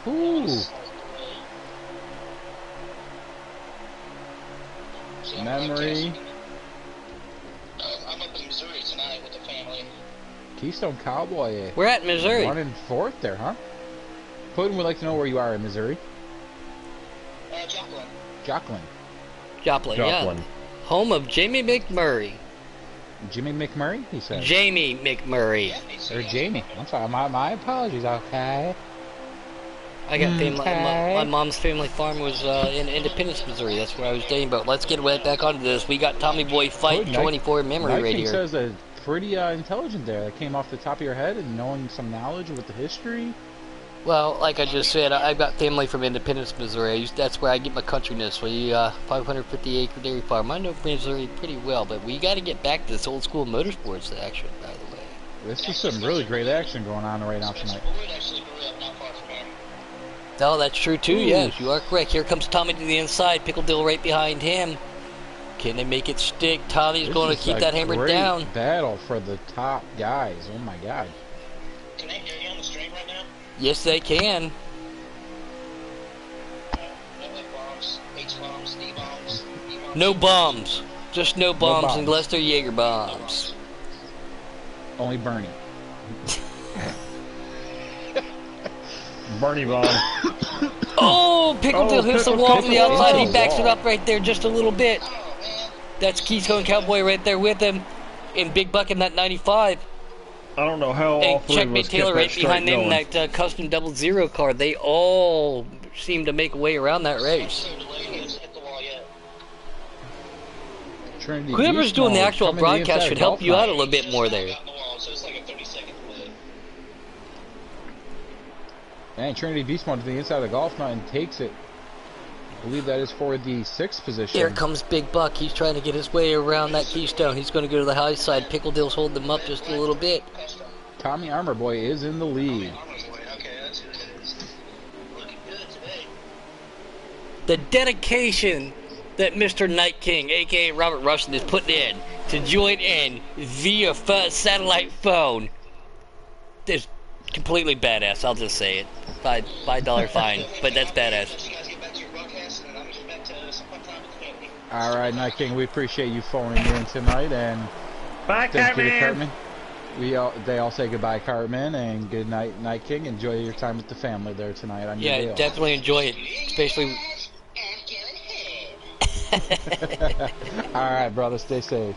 Ooh, Memory. I'm up in Missouri tonight with the family. Keystone Cowboy. We're at Missouri. Running 4th there, huh? Putin would like to know where you are in Missouri. Joplin. Joplin. Joplin, yeah. Joplin. Home of Jamie McMurray. Jimmy McMurray, he said. Jamie McMurray. Or Jamie. I'm sorry, my apologies, okay? I got family. Okay. My mom's family farm was in Independence, Missouri. That's where I was dating. But let's get right back onto this. We got Tommy Boy Fight Good, 24 Memory Night right King here. says that pretty intelligent there. That came off the top of your head and knowing some knowledge with the history. Well, like I just said, I've got family from Independence, Missouri. That's where I get my countryness. We 550-acre dairy farm. I know Missouri pretty well, but we got to get back to this old school motorsports action, by the way. This is some really great action going on right now tonight. Wood actually grew up not far from here. Oh, that's true too. Ooh. Yes, you are correct. Here comes Tommy to the inside. Pickle Dill right behind him. Can they make it stick? Tommy's This going to is keep a that hammer great down. battle for the top guys. Oh my God. Can they hear you on the stream right now? Yes, they can. No bombs, H-bombs, D-bombs, E-bombs. No bombs. Just no bombs bombs. unless they're Jaeger bombs. Only Bernie. Bernie Von. Oh, Pickle Dill hits the wall from the outside. He Pickle backs it Dill. up right there just a little bit. Oh, man. That's Keystone Cowboy right there with him. And Big Buck in that 95. I don't know how all And 3 of us Checkmate kept Taylor that right straight behind them in going. that custom 00 car. They all seem to make a way around that race. So delayed, he hasn't hit the wall yet. Trinity Whoever's Beast doing the Mode actual coming to the broadcast inside should golf help you out a night. little bit more there. Got in the wall, so it's like a 30-second delay. And Trinity Beast Mode to the inside of the golf nut and takes it. I believe that is for the 6th position. Here comes Big Buck. He's trying to get his way around that Keystone. He's going to go to the high side. Pickle Dill's holding them up just a little bit. Custom. Tommy Armor Boy is in the lead. Armor's way. Okay, that's who it is. Looking good today. The dedication that Mr. Night King, a.k.a. Robert Rushton, is putting in to join in via satellite phone is completely badass. I'll just say it. $5 fine, but that's badass. Let you guys get back to your broadcast, and I'm going to get back to some fun time with the family. All right, Night King, we appreciate you phoning in tonight, and Bye, thank you to Cartman. Cartman. They all say goodbye, Cartman, and good night, Night King. Enjoy your time with the family there tonight on your Yeah, day off. definitely enjoy it, especially. And get ahead. All right, brother, stay safe.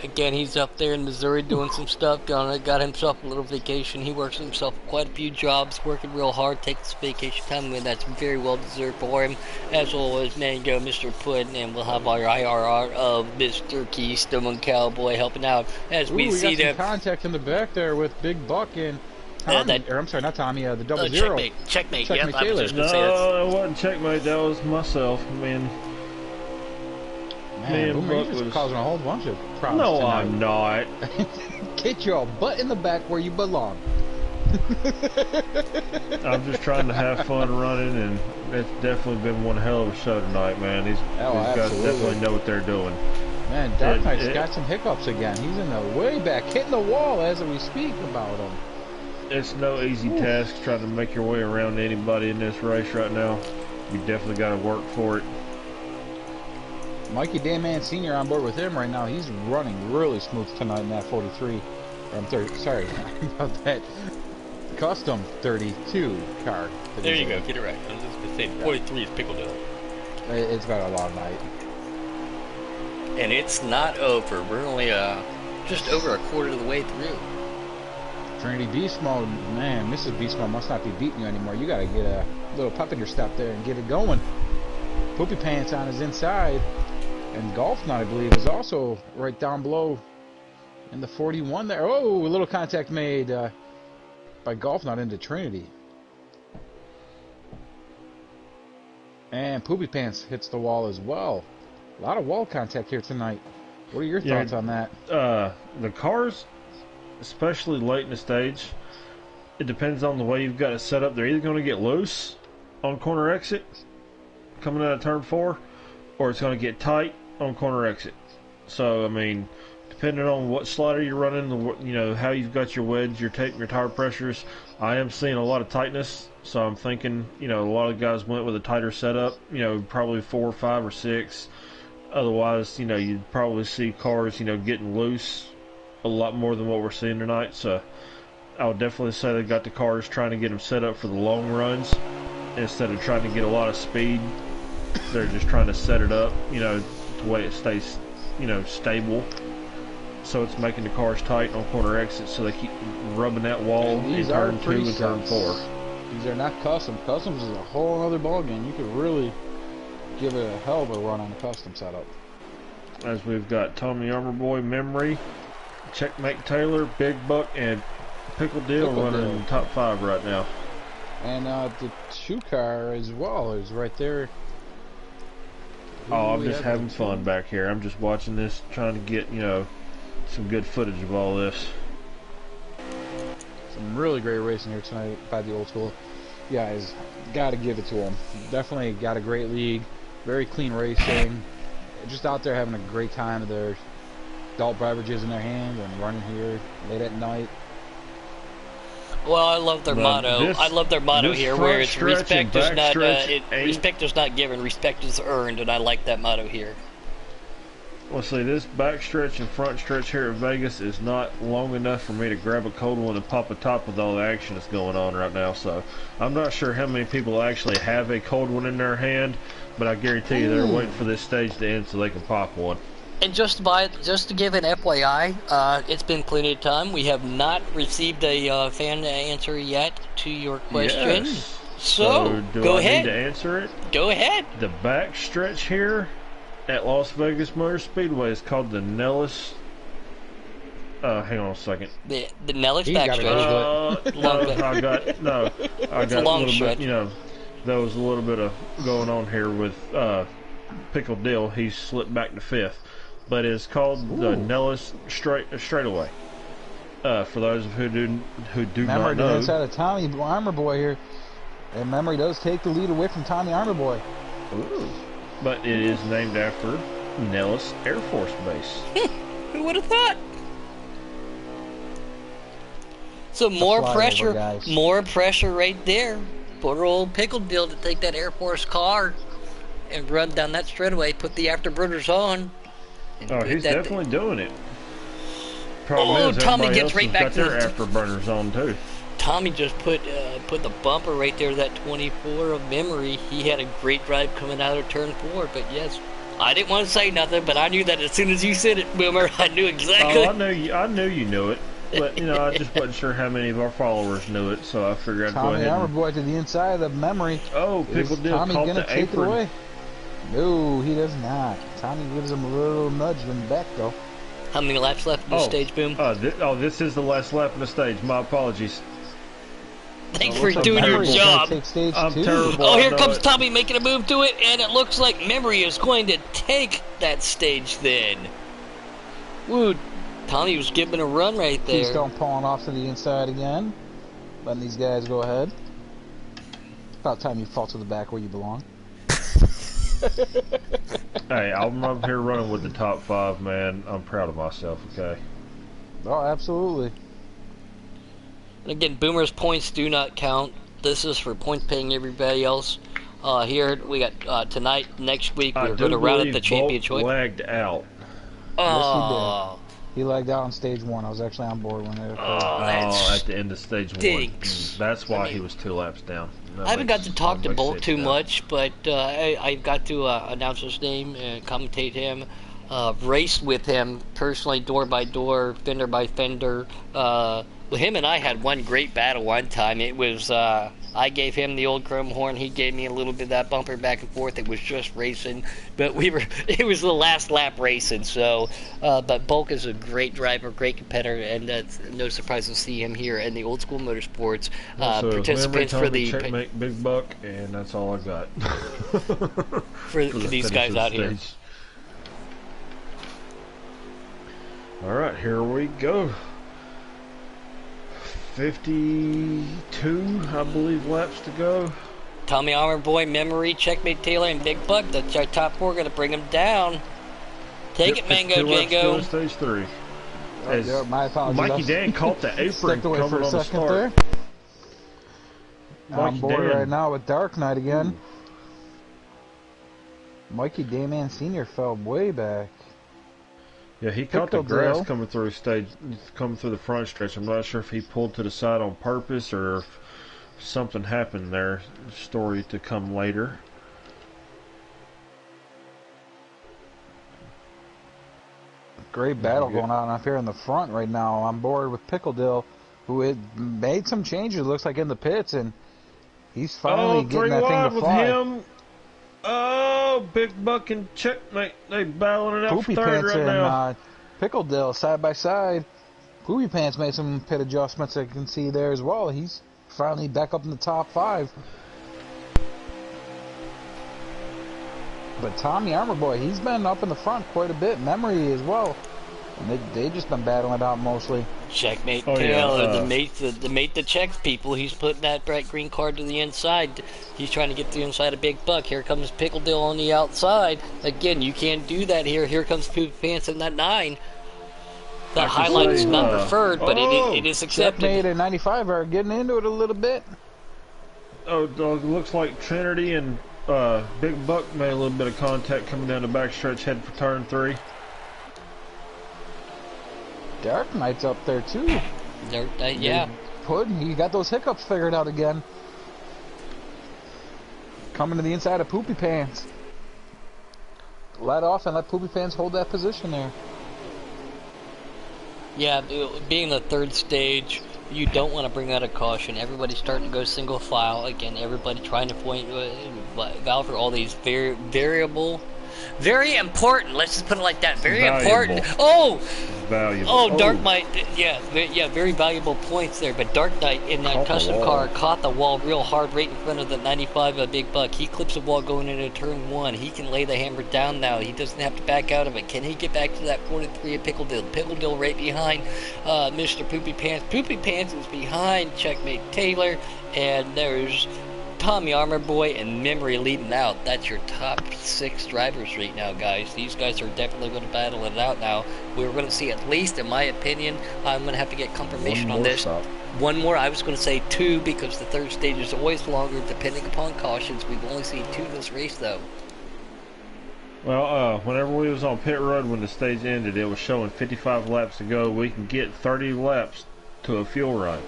Again, he's up there in Missouri doing some stuff. Got himself a little vacation. He works himself quite a few jobs, working real hard, taking some vacation time, and that's very well deserved for him. As always, Mango, Mr. Puddin', and we'll have our IRR of Mr. Keystone Cowboy helping out as Ooh, we see got some them. contact in the back there with Big Buck and Tommy. that- Or I'm sorry, not Tommy. The 00. Checkmate. Checkmate Yep, I was Taylor. just gonna say that's. No, it wasn't checkmate. That was myself. I mean, Man, Man, Boomer, you're Buck just was- causing a whole bunch of problems no, tonight. I'm not. Get your butt in the back where you belong. I'm just trying to have fun running, and it's definitely been one hell of a show tonight, man. These Oh, guys absolutely. definitely know what they're doing. Man, Dark Knight's It- got some hiccups again. He's in the way back, hitting the wall as we speak about him. It's no easy task trying to make your way around anybody in this race right now. You definitely got to work for it. Mikey Dayman Sr. on board with him right now. He's running really smooth tonight in that 43. I'm sorry about that custom 32 car. There you go, get it right. I was just gonna say 43 is Pickle Dill. It's been a long night. And it's not over. We're only just over a quarter of the way through. Trinity Beast Mode, man, Mrs. Beast Mode must not be beating you anymore. You gotta get a little pep in your step there and get it going. Poopy Pants on his inside. And Golf Nut, I believe, is also right down below in the 41 there. Oh, a little contact made by Golf Nut into Trinity. And Poopy Pants hits the wall as well. A lot of wall contact here tonight. What are your thoughts on that? The cars, especially late in the stage, it depends on the way you've got it set up. They're either going to get loose on corner exit coming out of turn 4, or it's going to get tight on corner exit. So, I mean, depending on what slider you're running, you know, how you've got your wedge, your tire pressures, I am seeing a lot of tightness. So I'm thinking, you know, a lot of guys went with a tighter setup, you know, probably 4, 5, or 6. Otherwise, you know, you'd probably see cars, you know, getting loose a lot more than what we're seeing tonight. So I would definitely say they got the cars trying to get them set up for the long runs instead of trying to get a lot of speed. They're just trying to set it up, you know, the way it stays, you know, stable. So it's making the cars tight on corner exits, so they keep rubbing that wall in turn 2 and turn 4. These are not custom. Customs is a whole other ballgame. You could really give it a hell of a run on the custom setup. As we've got Tommy Armor Boy, Memory, Checkmate Taylor, Big Buck, and Pickle Dill running in the top 5 right now. And the 2 car as well is right there. Oh, I'm just having fun back here. I'm just watching this, trying to get, you know, some good footage of all this. Some really great racing here tonight by the old school guys. Got to give it to them. Definitely got a great league. Very clean racing. Just out there having a great time with their adult beverages in their hand and running here late at night. Well, I love their motto. I love their motto here, where it's respect is not respect is not given, respect is earned, and I like that motto here. Well, see, this back stretch and front stretch here at Vegas is not long enough for me to grab a cold one and pop a top with all the action that's going on right now. So I'm not sure how many people actually have a cold one in their hand, but I guarantee you they're waiting for this stage to end so they can pop one. And just to give an FYI, it's been plenty of time. We have not received a fan answer yet to your question. Yes. So do go I ahead. need to answer it? Go ahead. The back stretch here at Las Vegas Motor Speedway is called the Nellis. Hang on a second. The Nellis He's back got it stretch. I got It's a a long little stretch. bit. You know, there was a little bit of going on here with Pickle Dill. He slipped back to 5th, but it's called the Nellis straightaway. For those who do Memory not know, inside of Tommy Armor Boy here, and Memory does take the lead away from Tommy Armor Boy. ooh, but it is named after Nellis Air Force Base. Who would have thought? So more pressure, guys. more pressure right there. Poor old Pickle Dill to take that Air Force car and run down that straightaway, put the afterburners on. Oh, he's definitely doing it. Problem Oh, is, Tommy everybody gets else right has back got to their the afterburners on too. Tommy just put the bumper right there, that 24 of Memory. He had a great drive coming out of turn 4, but yes, I didn't want to say nothing, but I knew that as soon as you said it, Boomer, I knew exactly. Oh, I knew you knew it, but you know, I just wasn't sure how many of our followers knew it, so I figured I'd go Tommy ahead. Armor Boy to the inside of the Memory. Oh, Pickle Is Dill Tommy caught gonna the take it apron. away? No, he does not. Tommy gives him a little nudge in the back though. How many laps left in the stage, Boom? This is the last lap of the stage. My apologies. Thanks It for looks like doing your Memory's gonna job. take stage I'm 2. terrible. Oh, I here know comes it. Tommy making a move to it, and it looks like Memory is going to take that stage then. Woo, Tommy was giving a run right there. Keystone pulling off to the inside again. Letting these guys go ahead. About time you fall to the back where you belong. Hey, I'm up here running with the top 5, man. I'm proud of myself. Okay. Oh, absolutely. And again, Boomer's points do not count. This is for points paying everybody else. Here we got tonight. Next week we're going to round up the championship. Lagged out. Yes, he Oh, did. He lagged out on stage 1. I was actually on board when it occurred. that's at the end of stage 1. stinks. That's why he was 2 laps down. I haven't got to talk to Bolt too much, but I got to announce his name and commentate him. Raced with him personally, door by door, fender by fender. Him and I had one great battle one time. It was I gave him the old chrome horn. He gave me a little bit of that bumper back and forth. It was just racing, but it was the last lap racing. So, but Bulk is a great driver, great competitor, and that's no surprise to see him here in the Old School Motorsports participants for the checkmate Big Buck, and that's all I got for these guys out here. All right, here we go. 52, I believe, laps to go. Tommy Armor Boy, Memory, Checkmate Taylor, and Big Buck. That's our top 4. Going to bring them down. Take it, Mango Django. Stage 3. My apologies. Mikey Dan caught the apron away coming for a on the second start. there. On board right now with Dark Knight again. Mikey Dayman Sr. fell way back. Yeah, he caught the grass coming through the front stretch. I'm not sure if he pulled to the side on purpose or if something happened there. Story to come later. Great battle going on up here in the front right now. On board with Pickledale, who had made some changes, looks like, in the pits, and he's finally getting that thing to fly. Him. Oh, Big Buck and Checkmate. They battling it out for Poopy third Pants right now. and Pickledale side by side. Poopy Pants made some pit adjustments I can see there as well. He's finally back up in the top 5. But Tommy Armor Boy, he's been up in the front quite a bit. Memory as well. And they just been battling it out mostly. Checkmate Taylor, the mate that checks people. He's putting that bright green card to the inside. He's trying to get to the inside of Big Buck. Here comes Pickledale on the outside. Again, you can't do that here. Here comes Poopy Pants in that 9. That highlight is not preferred, but it is accepted. Checkmate and 95 are getting into it a little bit. Oh, it looks like Trinity and Big Buck made a little bit of contact coming down the backstretch, heading for turn 3. Dark Knight's up there too. Dark Knight, yeah. He got those hiccups figured out again. Coming to the inside of Poopy Pants. Let off and let Poopy Pants hold that position there. Yeah, being the 3rd stage, you don't want to bring out a caution. Everybody's starting to go single file. Again, everybody trying to valve for all these very important. Let's just put it like that. Very important. Oh, valuable. Oh, Dark Knight. Yeah, very valuable points there. But Dark Knight in that custom car caught the wall real hard right in front of the 95 of Big Buck. He clips the wall going into turn 1. He can lay the hammer down now. He doesn't have to back out of it. Can he get back to that 43 of Pickledale? Pickledale right behind Mr. Poopy Pants. Poopy Pants is behind Checkmate Taylor, and there's Tommy Armor Boy and Memory leading out. That's your top 6 drivers right now, guys. These guys are definitely going to battle it out now. We're going to see, at least in my opinion, I'm going to have to get confirmation on this. One more. I was going to say 2 because the 3rd stage is always longer depending upon cautions. We've only seen 2 this race though. Well, whenever we was on pit road when the stage ended, it was showing 55 laps to go. We can get 30 laps to a fuel run.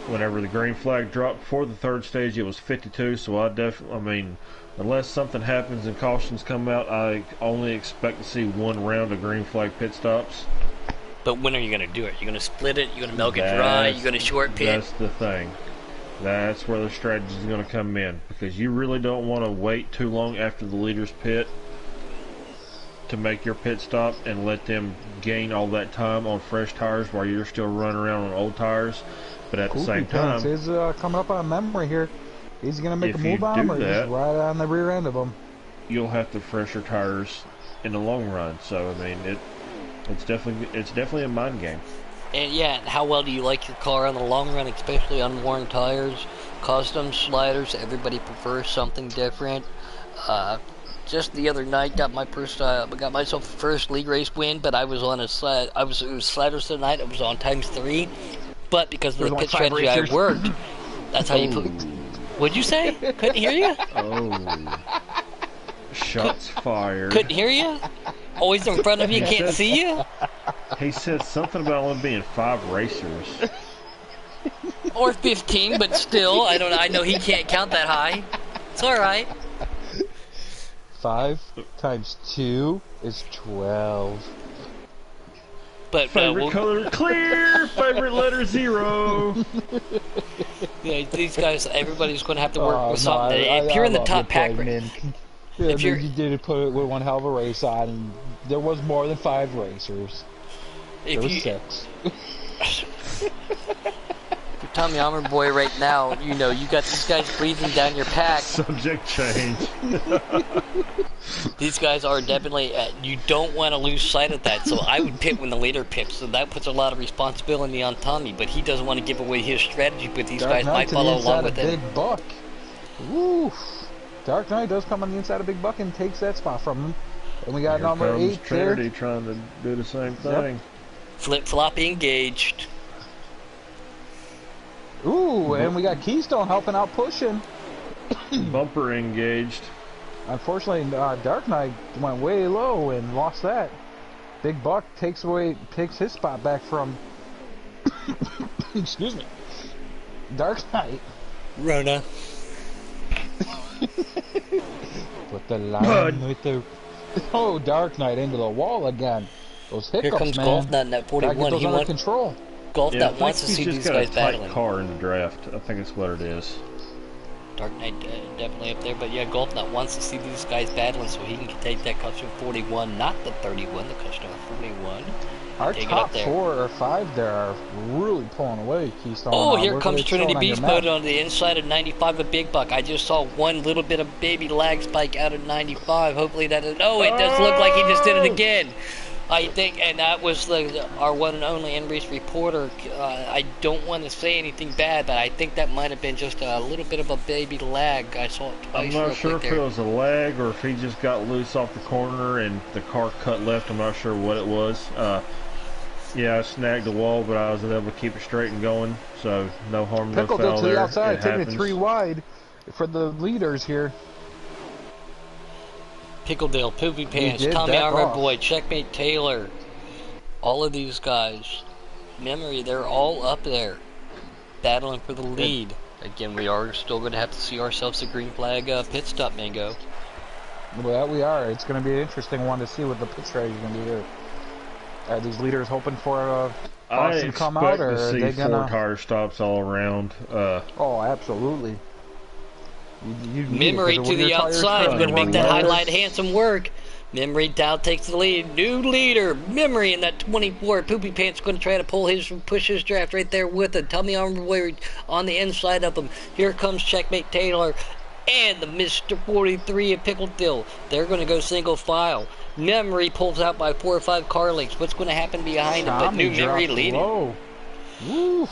Whenever the green flag dropped before the 3rd stage, it was 52. So I mean, unless something happens and cautions come out, I only expect to see 1 round of green flag pit stops. But when are you going to do it? You're going to split it? You're going to milk it dry? You're going to short pit? That's the thing. That's where the strategy is going to come in, because you really don't want to wait too long after the leaders pit to make your pit stop and let them gain all that time on fresh tires while you're still running around on old tires. But at the same time, he's coming up on Memory here. He's going to make a move on him, or just right on the rear end of him. You'll have to fresher tires in the long run. So I mean, it's definitely a mind game. And yeah, how well do you like your car on the long run, especially on worn tires, custom sliders? Everybody prefers something different. Just the other night, got myself a first league race win, but I was on it was sliders tonight. I was on ×3. but because of There's the only pit 5 strategy racers. I worked, that's how you put. What'd you say? Couldn't hear you. Oh. Shots fired. Couldn't hear you. Always in front of you, can't see you. He said something about only being 5 racers. Or 15, but still, I don't. I know he can't count that high. It's all right. 5 times 2 is 12. But Favorite color clear. Favorite letter 0. yeah, these guys, everybody's going to have to work with no, something. If you're in the love top pack, man. Yeah, if you're- you did put one hell of a race on, and there was more than 5 racers. There was 6. Tommy Armor Boy right now, you know, you got these guys breathing down your pack. Subject change. These guys are definitely, you don't want to lose sight of that. So I would pit when the leader pits. So that puts a lot of responsibility on Tommy, but he doesn't want to give away his strategy, but these guys might follow along with him. Big Buck. Woo. Dark Knight does come on the inside of Big Buck and takes that spot from him. And we got Here number comes 8 Trinity there. trying to do the same thing. Flip-floppy engaged. Ooh, and we got Keystone helping out pushing. Bumper engaged. Unfortunately, Dark Knight went way low and lost that. Big Buck takes his spot back from excuse me, Dark Knight. Rona. Put the line with the Dark Knight into the wall again. Those hiccups, Here comes man. Golf Nut in that 41. He He under wants control. Golf Yeah, Nut wants to see these guys battling. car in the draft. I think that's what it is. Dark Knight definitely up there, but yeah, Golf Nut wants to see these guys battling so he can take that custom 41, not the 31, the custom 41. Our Take it top up there. 4 or 5 there are really pulling away, Keystone. Oh, here Look comes what it's Trinity showing on your Beast map. Mode on the inside of 95 of Big Buck. I just saw one little bit of baby lag spike out of 95. Hopefully that is... Oh, it does look like he just did it again. I think, and that was our one and only in-race reporter. I don't want to say anything bad, but I think that might have been just a little bit of a baby lag. I saw it twice. I'm not sure if it was a lag or if he just got loose off the corner and the car cut left. I'm not sure what it was. Yeah, I snagged the wall, but I was able to keep it straight and going. So no harm, no Pickle foul to the there. outside, It taking happens. it 3 wide for the leaders here. Pickledale, Poopy Pants, did Tommy back Armor off. Boy, Checkmate Taylor. All of these guys. Memory, they're all up there. Battling for the lead. Again, we are still going to have to see ourselves a green flag pit stop, Mango. Well, we are. It's going to be an interesting one to see what the pit strategy is going to be here. Are these leaders hoping for I Austin expect come out, or to are see they 4 gonna? tire stops all around. Oh, absolutely. You need it, Memory 'cause to when the your tires outside, turn going to make that low, highlight handsome work. Memory down takes the lead. New leader, Memory in that 24. Poopy Pants going to try to push his draft right there with it. Tommy Armor Boy on the inside of him. Here comes Checkmate Taylor and the Mr. 43 of Pickledale. They're going to go single file. Memory pulls out by 4 or 5 car lengths. What's going to happen behind him? But Tommy New Memory dropped leading. low. Woo.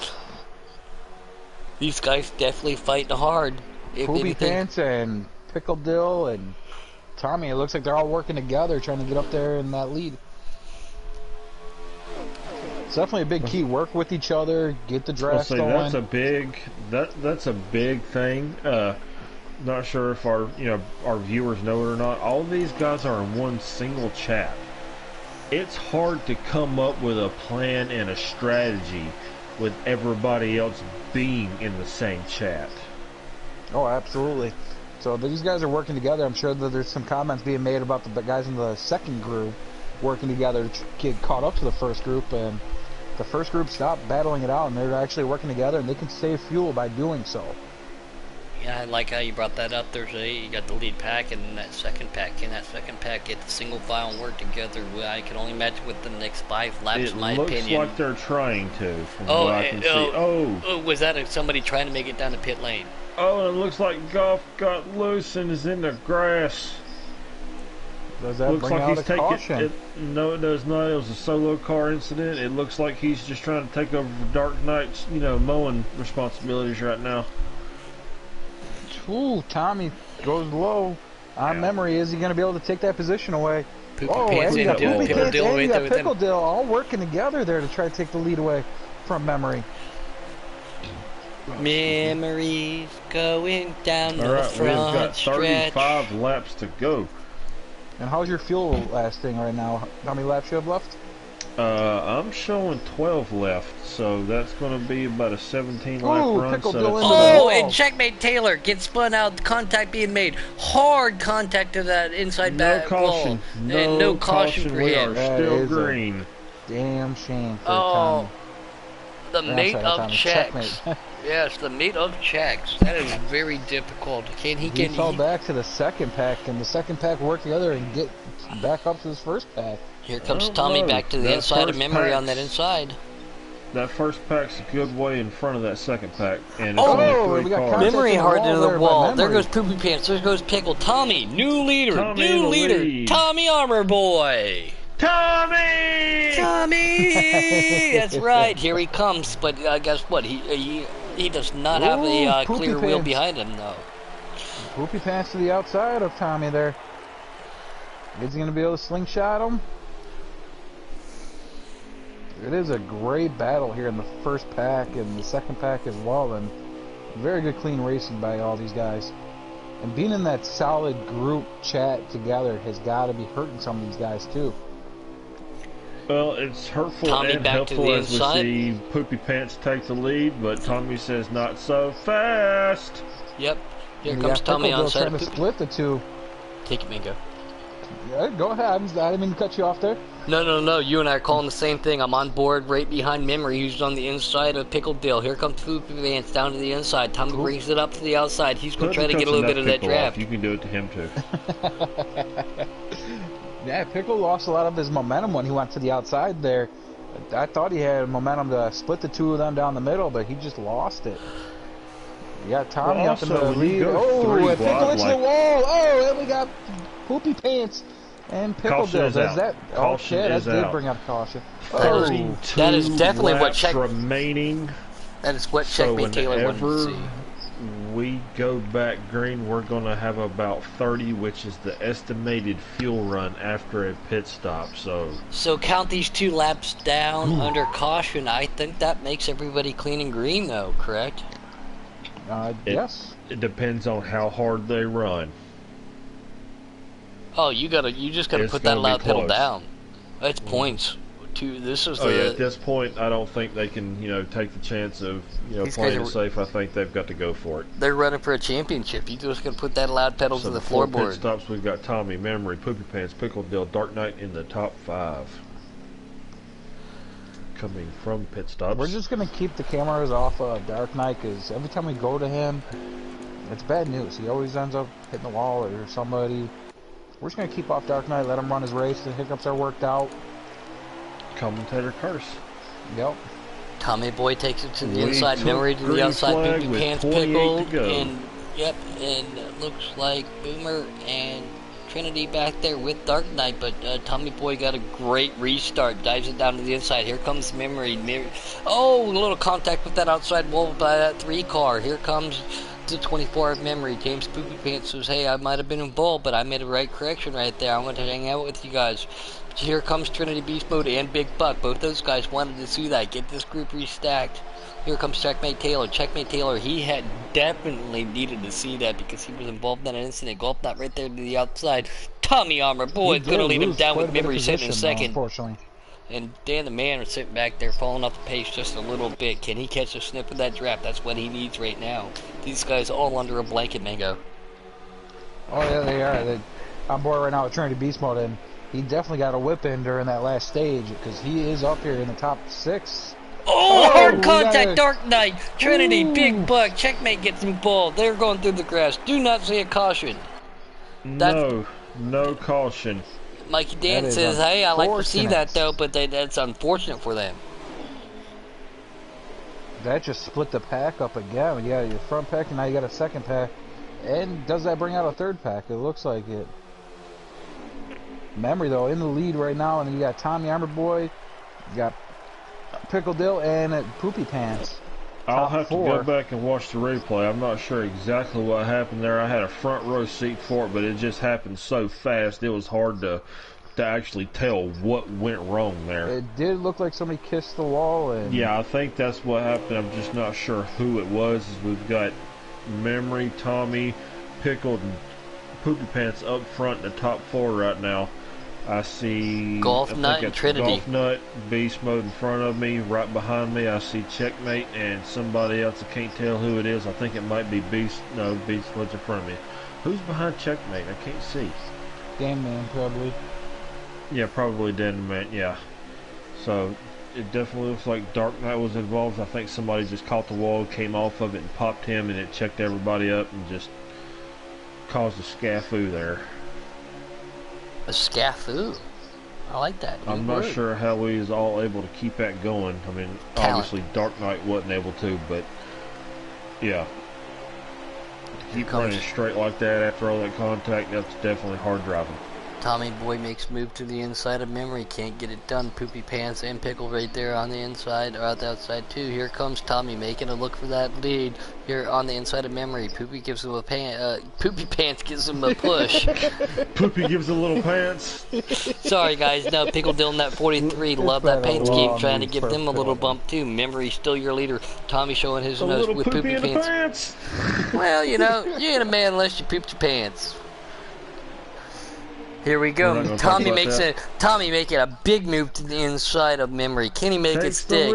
These guys definitely fighting hard. If Poopy anything, Pants and Pickle Dill and Tommy, it looks like they're all working together trying to get up there in that lead. It's definitely a big key. Work with each other, get the I'll draft say going. that's a big thing. Not sure if our viewers know it or not. All these guys are in one single chat. It's hard to come up with a plan and a strategy with everybody else being in the same chat. Oh, absolutely. So these guys are working together. I'm sure that there's some comments being made about the guys in the second group working together to get caught up to the first group, and the first group stopped battling it out, and they're actually working together, and they can save fuel by doing so. yeah, I like how you brought that up. You got the lead pack and that second pack. Can that second pack get the single file and work together? Well, I can only imagine with the next 5 laps, It in my looks opinion. like they're trying to, from what I can see. Oh, Was that somebody trying to make it down the pit lane? it looks like Goff got loose and is in the grass. Does that Looks bring like out he's a caution? taking. No, it does not. It was a solo car incident. It looks like he's just trying to take over Dark Knight's, mowing responsibilities right now. Ooh, Tommy goes low. On Yeah. Memory, is he going to be able to take that position away? Poopy Oh, Pants and you in got doing Poopy Pickle Pants Dill and right you there got with them. Pickle Dill all working together there to try to take the lead away from Memory. Memories going down the Alright, we've front got stretch. 35 laps to go. And how's your fuel lasting right now? How many laps you have left? I'm showing 12 left, so that's going to be about a 17 lap Ooh, run. pickle So Bill that's into the Oh, wall. and checkmate Taylor gets spun out. Contact being made. Hard contact to that inside no back caution. wall. And no caution for We him. are That still is a green. Damn shame for Oh, the Tommy. mate Sorry, of Tommy. checks. Checkmate. Yes, the mate of checks. That is very difficult. He fell back to the second pack, and the second pack work together and get back up to his first pack. Here comes Oh, Tommy no. back to the That inside of first memory on that pack's- inside. That first pack's a good way in front of that second pack, and it's Oh, only we 3 got cars. contact. Memory to the hard wall into the there by wall. There Memory. goes Poopy Pants. There goes Pickle. Tommy, new leader. Tommy in New the leader. lead. Tommy Armor Boy. Tommy! Tommy! That's right. Here he comes. But guess what? He does not have a Ooh, Poopy clear wheel Pants. behind him, though. Poopy Pants to the outside of Tommy there. Is he going to be able to slingshot him? It is a great battle here in the first pack and the second pack as well, and very good clean racing by all these guys. And being in that solid group chat together has got to be hurting some of these guys too. Well, it's hurtful Tommy and back to helpful the as we inside. see Poopy Pants take the lead, but Tommy says not so fast. Yep. Here And comes you got Tommy Pickle on Bill side trying of to Poopy. split the two. Take it, Mingo. Yeah, go ahead. I didn't mean to cut you off there. No. You and I are calling the same thing. I'm on board right behind Memory, who's on the inside of Pickle Dill. Here comes Poopy Pants down to the inside. Tommy brings it up to the outside. He's going to try to get a little bit of that draft. You can do it to him too. Yeah, Pickle lost a lot of his momentum when he went to the outside there. I thought he had momentum to split the two of them down the middle, but he just lost it. You got Tommy Well, up in the also, when you lead. go Oh, three and Pickle wide into like- the wall. Oh, and we got Poopy Pants and Pickle Caution Bill. is Does out. that? Caution okay, is that did out. bring up caution. That Oh, is- 32 that is definitely what laps check- remaining. That is what So Checkmate Taylor wanted to whenever see. we go back green, we're going to have about 30, which is the estimated fuel run after a pit stop. So count these 2 laps down under caution. I think that makes everybody clean and green, though, correct? yes. It depends on how hard they run. Oh, you just gotta It's put that gonna be loud pedal close. down. That's points. This is Oh yeah, at the this point, I don't think they can, take the chance of, These playing guys it safe. I think they've got to go for it. they're running for a championship. You just gotta put that loud pedal So to the before pit floorboard. stops, we've got Tommy, Memory, Poopy Pants, Pickle Dill, Dark Knight in the top 5. Coming from pit stops. We're just gonna keep the cameras off of Dark Knight because every time we go to him, it's bad news. He always ends up hitting the wall or somebody. We're just gonna keep off Dark Knight, let him run his race. The hiccups are worked out. Commentator curse. Yep. Tommy Boy takes it to the We inside, took Memory to the green outside, flag Poopy with Pants 28 Pickle, to go. and it looks like Boomer and Trinity back there with Dark Knight, but Tommy Boy got a great restart, dives it down to the inside. Here comes Memory. Oh, a little contact with that outside wall by that 3 car. Here comes the 24 of Memory. James Poopy Pants says, hey, I might have been involved, but I made a right correction right there. I want to hang out with you guys. Here comes Trinity Beast Mode and Big Buck. Both those guys wanted to see that. Get this group restacked. Here comes Checkmate Taylor. Checkmate Taylor, he had definitely needed to see that because he was involved in an incident. Go up that right there to the outside. Tommy Armor Boy is going to lead him down with Memory sitting in second. Unfortunately. And Dan the Man are sitting back there falling off the pace just a little bit. Can he catch a snip of that draft? That's what he needs right now. These guys all under a blanket, Mango. Oh yeah, they are. They're on board right now with Trinity Beast Mode, and he definitely got a whip in during that last stage because he is up here in the top 6. Oh, we hard got contact, a- Dark Knight, Trinity, Ooh. Big Buck, Checkmate gets involved. They're going through the grass. Do not say a caution. No caution. Mikey Dan That is says, hey, I like to see that unfortunate. though, but that's unfortunate for them. That just split the pack up again. You got your front pack, and now you got a second pack. And does that bring out a third pack? It looks like it. Memory, though, in the lead right now, and you got Tommy Armor Boy, you got Pickle Dill, and Poopy Pants. I'll Top have to 4. go back and watch the replay. I'm not sure exactly what happened there. I had a front row seat for it, but it just happened so fast. It was hard to to actually tell what went wrong there. It did look like somebody kissed the wall, and Yeah, I think that's what happened. I'm just not sure who it was. We've got Memory, Tommy, Pickled, and Poopy Pants up front in the top 4 right now. I see Golf Nut and Trinity. Golf Nut, Beast Mode in front of me. Right behind me, I see Checkmate and somebody else. I can't tell who it is. I think it might be Beast. No, Beast Mode's in front of me. Who's behind Checkmate? I can't see. Dan Man probably. Yeah, probably Dan Man. Yeah. So it definitely looks like Dark Knight was involved. I think somebody just caught the wall, came off of it, and popped him, and it checked everybody up and just caused a scafu there. A scafu. I like that. I'm not sure how we was all able to keep that going. I mean, obviously Dark Knight wasn't able to, but yeah. To keep running straight like that after all that contact, that's definitely hard driving. Tommy Boy makes move to the inside of Memory. Can't get it done. Poopy Pants and Pickle right there on the inside, or out the outside too. Here comes Tommy making a look for that lead. Here on the inside of Memory. Poopy gives him a Poopy Pants gives him a push. Poopy gives a little pants. Sorry guys, no, Pickle Dylan that 43. Love that paint scheme. Trying to give them a little bump too. Memory still your leader. Tommy showing his nose with Poopy Pants. Well, you know, you ain't a man unless you pooped your pants. Here we go. Tommy making a big move to the inside of Memory. Can he make it stick?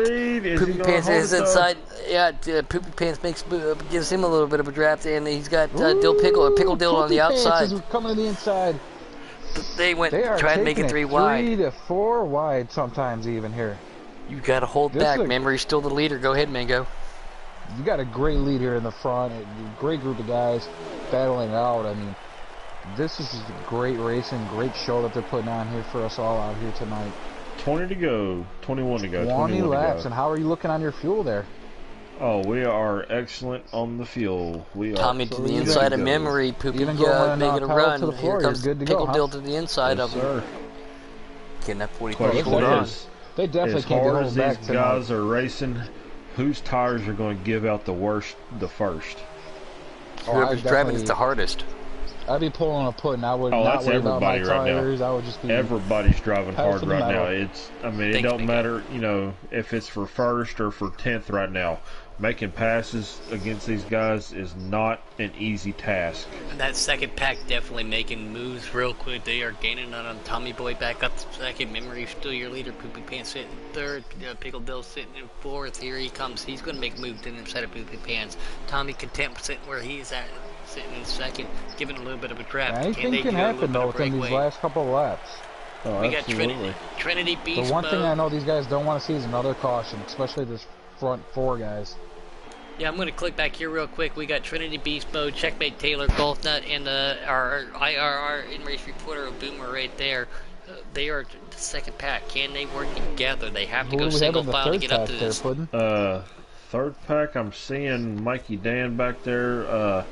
Poopy Pants is inside. Yeah, Poopy Pants gives him a little bit of a draft, and he's got Pickle Dill on the outside. Coming to the inside. They tried to make it 3 wide. 3 to 4 wide sometimes even here. You got to hold back. Memory's still the leader. Go ahead, Mango. You got a great lead here in the front. A great group of guys battling it out. I mean, this is just a great racing, great show that they're putting on here for us all out here tonight. 20 to go, 21 to go, 20 laps, and how are you looking on your fuel there? Oh, we are excellent on the fuel. We Tommy to the inside of Memory, Poopy making a run. To the floor, here comes Pickle Dill to the inside of him. Getting that 45 short on. They definitely can't get hold back tonight. These guys are racing, whose tires are going to give out the worst the first? Whoever's driving it the hardest. I'd be pulling a pudding. I would not worry about my tires. I would just be. Everybody's driving hard right now. I mean, it don't matter, you know, if it's for first or for 10th right now. Making passes against these guys is not an easy task. That second pack definitely making moves real quick. They are gaining on Tommy Boy back up to second. Memory still your leader. Poopy Pants sitting third. Pickle Bill sitting in fourth. Here he comes. He's going to make a move to the inside of Poopy Pants. Tommy content sitting where he's at. Sitting in second, giving a little bit of a draft. Anything can happen though within these last couple of laps. Oh, we got Trinity Beast. The one thing I know these guys don't want to see is another caution, especially this front 4 guys. Yeah, I'm going to click back here real quick. We got Trinity Beast Mode, Checkmate Taylor, Golf Nut, and our IRR in-race reporter, Boomer right there. They are the second pack. Can they work together? They have to go single file to get up to this. Third pack, I'm seeing Mikey Dan back there.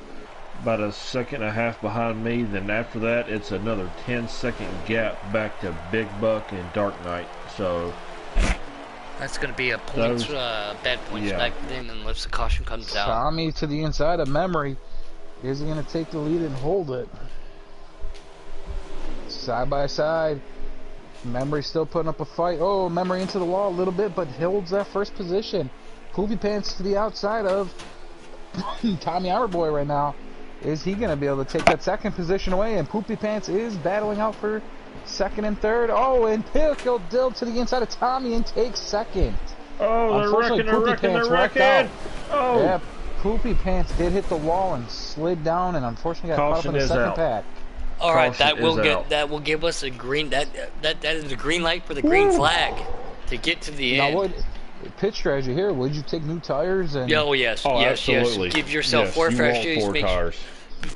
About a second and a half behind me. Then after that, it's another 10-second gap back to Big Buck and Dark Knight. So that's going to be a points, bad points back then unless the caution comes out. Tommy to the inside of Memory. Is he going to take the lead and hold it? Side by side. Memory still putting up a fight. Oh, Memory into the wall a little bit, but holds that first position. Poopy Pants to the outside of Tommy Our Boy right now. Is he going to be able to take that second position away? And Poopy Pants is battling out for second and third. Oh, and Pickle Dill to the inside of Tommy and takes second. Oh, they're wrecking. Oh. Yeah, Poopy Pants did hit the wall and slid down and unfortunately got caught up in the second pack. All right, that will give us a green. That is the green light for the green flag to get to the end. Now, pit strategy here, would you take new tires? And yes. Give yourself 4 fresh tires.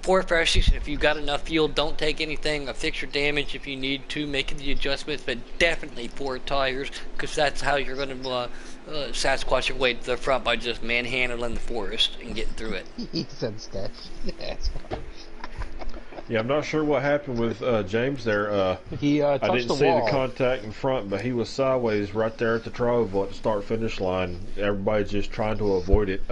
4 fresh. If you've got enough fuel, don't take anything. Fix your damage if you need to. Make the adjustments, but definitely 4 tires, because that's how you're going to Sasquatch your way to the front by just manhandling the forest and getting through it. He said sketch. Yeah, I'm not sure what happened with James there. He touched I didn't the see wall. the contact in front, but he was sideways right there at the Trovo at the start-finish line. Everybody's just trying to avoid it.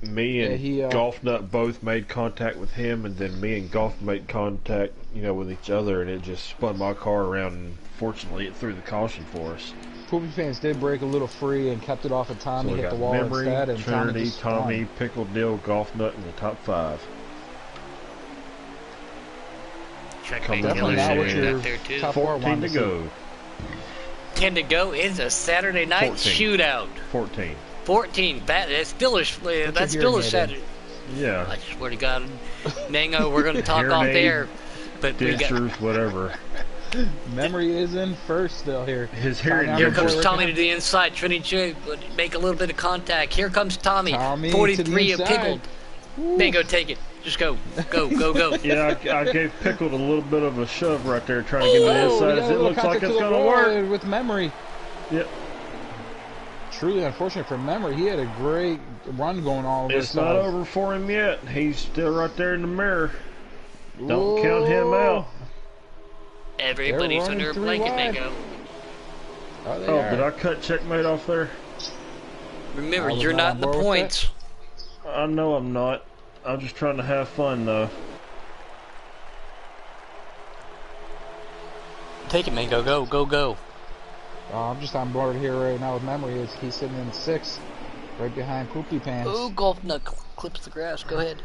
Me and Golf Nut both made contact with him, and then me and Golf made contact, with each other, and it just spun my car around, and fortunately it threw the caution for us. Poopy Pants did break a little free and kept it off of Tommy, So we hit the got wall Memory, instead, and Trinity, Tommy, won. Pickle Dill, Golf Nut in the top 5. Checkmate Definitely Taylor not what shooting your up there too. top four 14 to wanted go. 10 to go. It's a Saturday night 14. shootout. 14. 14. That's still a Saturday. Yeah. I swear to God, Mango, we're going to talk off there. But Disters, whatever. Memory is in first still here. His hearing. Here comes Tommy to the inside. Trinity make a little bit of contact. Here comes Tommy 43 of Pickled. Mango, take it. Just go. Go, go, go. Yeah, I gave Pickled a little bit of a shove right there trying to get to the inside. It looks like it's going to work. With Memory. Yep. Truly unfortunate for Memory. He had a great run going all over. It's not over for him yet. He's still right there in the mirror. Don't count him out. Everybody's under a blanket, Mango. Oh, did I cut Checkmate off there? Remember, you're not in the points. I know I'm not. I'm just trying to have fun, though. Take it, Mango. Go, go, go. I'm just on board here right now with Memory. He's sitting in 6th, right behind Poopy Pants. Ooh, Golf Nut clips the grass. Go ahead.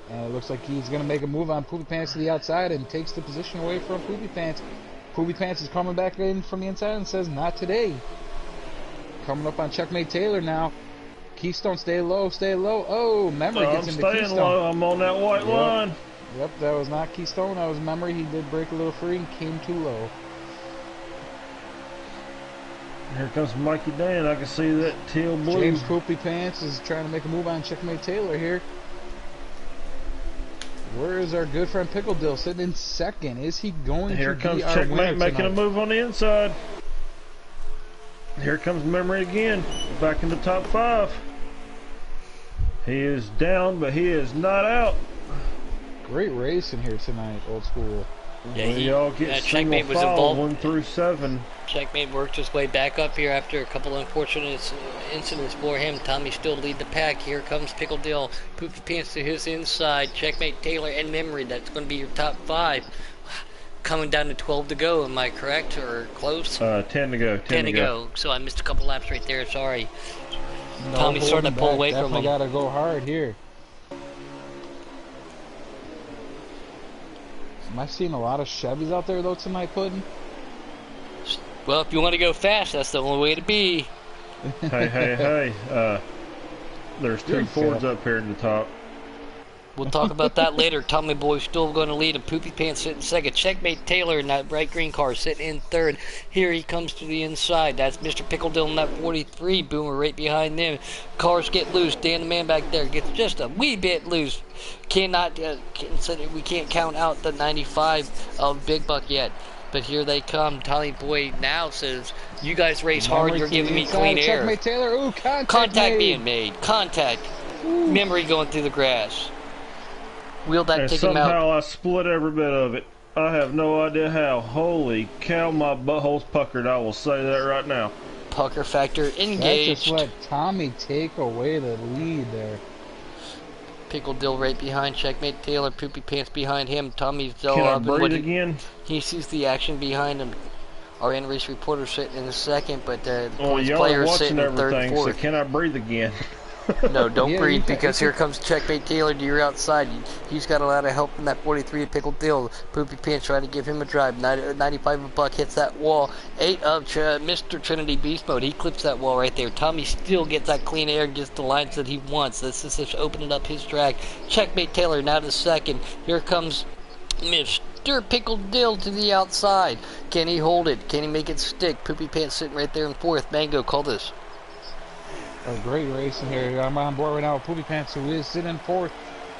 And it looks like he's going to make a move on Poopy Pants to the outside and takes the position away from Poopy Pants. Poopy Pants is coming back in from the inside and says, not today. Coming up on Checkmate Taylor now. Keystone, stay low, stay low. Oh, Memory gets into Keystone. I'm staying low. I'm on that white line. Yep, that was not Keystone. That was Memory. He did break a little free and came too low. Here comes Mikey Dan. I can see that teal blue. James Poopy Pants is trying to make a move on Checkmate Taylor here. Where is our good friend Pickle Dill sitting in 2nd? Is he going Here to comes be our Checkmate winner making tonight? a move on the inside. Here comes Memory again. Back in the top 5. He is down, but he is not out. Great race in here tonight, old school. Yeah, we all get Checkmate was foul, involved. 1 through 7. Checkmate worked his way back up here after a couple unfortunate incidents for him. Tommy still lead the pack. Here comes Pickle Dill. Poopy Pants to his inside. Checkmate Taylor and Memory. That's going to be your top 5. Coming down to 12 to go. Am I correct or close? 10 to go. 10 to go. So I missed a couple laps right there. Sorry. No, Tommy's starting to pull away from him. Definitely got to go hard here. Am I seeing a lot of Chevys out there though tonight, Puddin'? Well, if you want to go fast, that's the only way to be. Hey. There's 2 Fords up here in the top. We'll talk about that later. Tommy Boy's still going to lead him. Poopy Pants sitting 2nd. Checkmate Taylor in that bright green car sitting in 3rd. Here he comes to the inside. That's Mr. Pickledale in that 43. Boomer right behind them. Cars get loose. Dan the man back there gets just a wee bit loose. Cannot consider, we can't count out the 95 of Big Buck yet. But here they come. Tommy Boy now says, you guys race hard. You're giving me clean air. Checkmate Taylor. Ooh, contact being made. Contact. Ooh. Memory going through the grass. Wheel that, take him out. Somehow I split every bit of it. I have no idea how. Holy cow, my butthole's puckered. I will say that right now. Pucker factor engaged. That just let Tommy take away the lead there. Pickle Dill right behind. Checkmate Taylor. Poopy Pants behind him. Tommy's still Can I up. breathe again? He sees the action behind him. Our in-race reporter sitting in the 2nd, but the y'all player are sitting in 3rd and 4th. So can I breathe again? No, don't breathe, because here comes Checkmate Taylor to your outside. He's got a lot of help from that 43 at Pickle Dill. Poopy Pants trying to give him a drive. 95 of Buck hits that wall. 8 of Mr. Trinity Beast Mode. He clips that wall right there. Tommy still gets that clean air and gets the lines that he wants. This is just opening up his track. Checkmate Taylor now to 2nd. Here comes Mr. Pickle Dill to the outside. Can he hold it? Can he make it stick? Poopy Pants sitting right there in 4th. Mango, call this. A great race in here. I'm on board right now with Poopy Pants, who is sitting in 4th,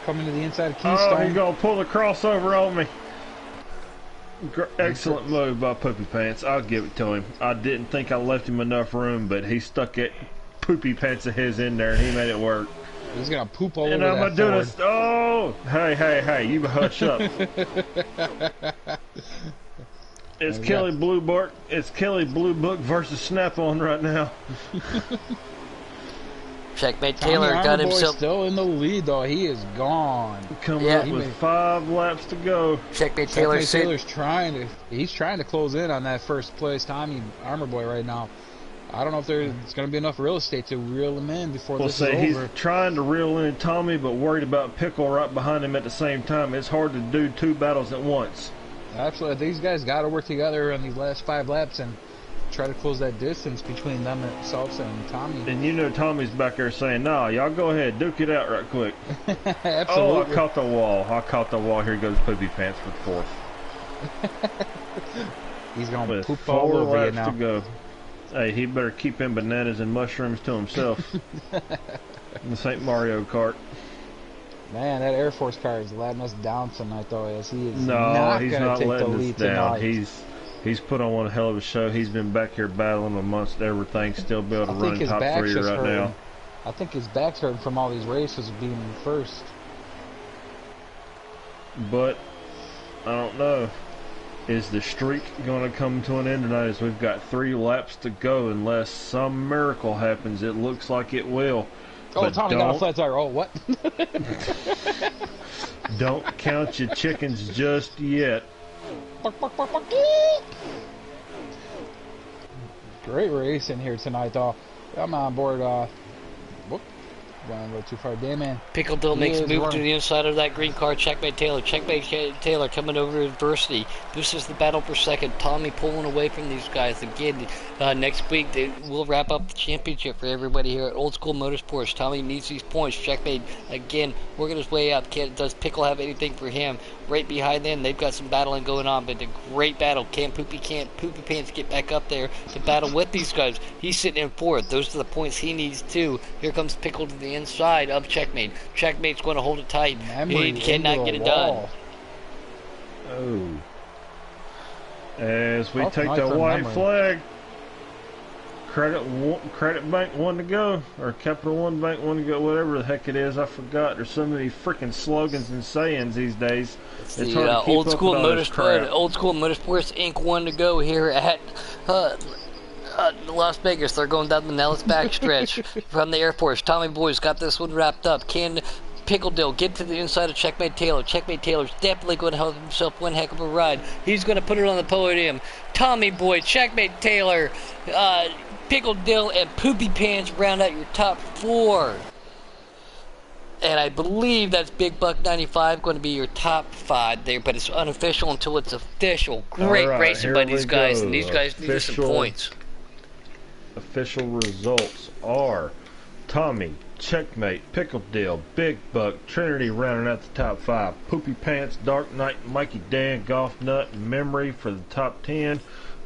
coming to the inside of Keystone. Oh, he's going to pull the crossover on me. Excellent move by Poopy Pants. I'll give it to him. I didn't think I left him enough room, but he stuck that Poopy Pants of his in there, and he made it work. He's going to poop all over that Ford. And I'm going to do this. Oh! Hey, you hush up. It's Kelly Blue Book versus Snap-on right now. Checkmate Tommy Taylor got Armorboy's himself. still in the lead, though. He is gone. Coming Yeah. up with 5 laps to go. Checkmate Taylor. Taylor's he's trying to close in on that first place Tommy Armorboy right now. I don't know if there's going to be enough real estate to reel him in before this is over. He's trying to reel in Tommy, but worried about Pickle right behind him at the same time. It's hard to do 2 battles at once. Absolutely. These guys got to work together on these last 5 laps and try to close that distance between themselves and Tommy. And you know Tommy's back there saying, "Nah, y'all go ahead, duke it out right quick." Absolutely. Oh, I caught the wall. Here goes Poopy Pants for 4th. He's going to With poop 4 all over you laps now. to go. Hey, he better keep them bananas and mushrooms to himself. This ain't Mario Kart. Man, that Air Force car is letting us down tonight, though, as he is He's not going to not take the letting lead us down. tonight. He's put on one hell of a show. He's been back here battling amongst everything, still be able to I run think in his top back's 3 just right hurting. now. I think his back's hurting from all these races being in first. But I don't know. Is the streak going to come to an end tonight? As we've got 3 laps to go, unless some miracle happens. It looks like it will. Oh, But Tommy got a flat tire. Oh, what? Don't count your chickens just yet. Great race in here tonight, though. I'm on board. Whoop. Went a little too far. Damn, man. Pickle Dill makes a is move to running. the inside of that green car. Checkmate Taylor. Checkmate Taylor coming over to adversity. This is the battle for second. Tommy pulling away from these guys. Again, next week we'll wrap up the championship for everybody here at Old School Motorsports. Tommy needs these points. Checkmate, again, working his way up. Does Pickle have anything for him? Right behind them, they've got some battling going on, but a great battle. Can't Poopy Pants get back up there to battle with these guys? He's sitting in 4th. Those are the points he needs too. Here comes Pickle to the inside of Checkmate. Checkmate's going to hold it tight. He cannot get it done. Oh. As we Oh, take nice the for white memory. flag. Credit Bank 1 to go, or Capital One Bank 1 to go, whatever the heck it is. I forgot. There's so many freaking slogans and sayings these days. It's hard to keep Old up School with all this crap. Old School Motorsports Inc. 1 to go here at Las Vegas. They're going down the Nellis backstretch from the Air Force. Tommy Boy's got this one wrapped up. Can Pickle Dill get to the inside of Checkmate Taylor? Checkmate Taylor's definitely going to help himself one heck of a ride. He's going to put it on the podium. Tommy Boy, Checkmate Taylor, Pickle Dill, and Poopy Pants round out your top 4. And I believe that's Big Buck 95 going to be your top 5 there, but it's unofficial until it's official. Great All right, racing here by we these guys, go. and these guys need some Official- points. Official results are Tommy, Checkmate, Pickle Dill, Big Buck, Trinity rounding out the top 5. Poopy Pants, Dark Knight, Mikey Dan, Golf Nut, Memory for the top 10.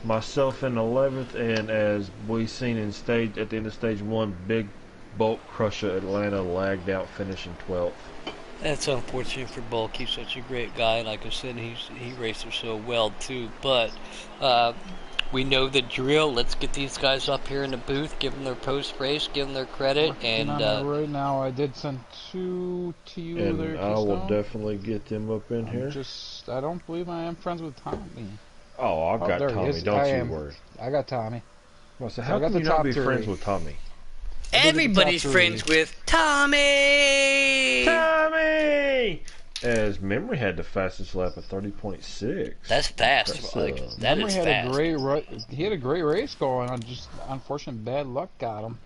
Myself in 11th, and as we seen in at the end of stage 1, Big Bulk Crusher Atlanta lagged out, finishing 12th. That's unfortunate for Bulk. He's such a great guy. Like I said, he races so well too. But we know the drill. Let's get these guys up here in the booth, give them their post race, give them their credit, and right now I did send 2 to you And there. I will Keystone. definitely get them up in here. I don't believe I am friends with Tommy. Oh, I've got there he Tommy, is. don't I you am. worry. I got Tommy. Well, so I how got can the you not top be 3. friends with Tommy? everybody's top friends 3. with Tommy. Tommy! As Memory had the fastest lap at 30.6. That's fast. That's, Like, uh, that Memory is had fast. he had a great race going on. Just unfortunate bad luck got him.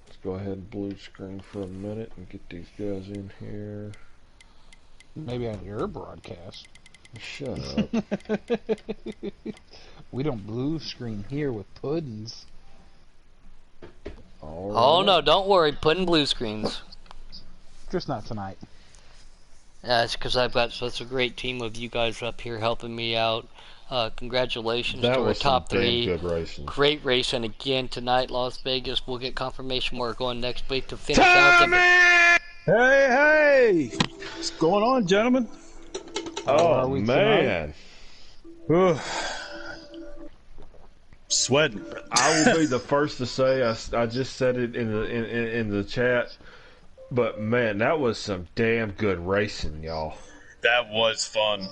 Let's go ahead and blue screen for a minute and get these guys in here. Maybe on your broadcast. Shut up. We don't blue screen here with puddings. All Oh right. no, don't worry. Putting blue screens. Just not tonight. It's because I've got such a great team of you guys up here helping me out. Congratulations That to our was top some damn 3. good racing. Great racing again tonight, Las Vegas. We'll get confirmation we're going next week to finish out the. Hey! What's going on, gentlemen? are Oh we man, Ugh. Sweating. I will be the first to say I just said it in the chat, but man, that was some damn good racing, y'all. That was fun.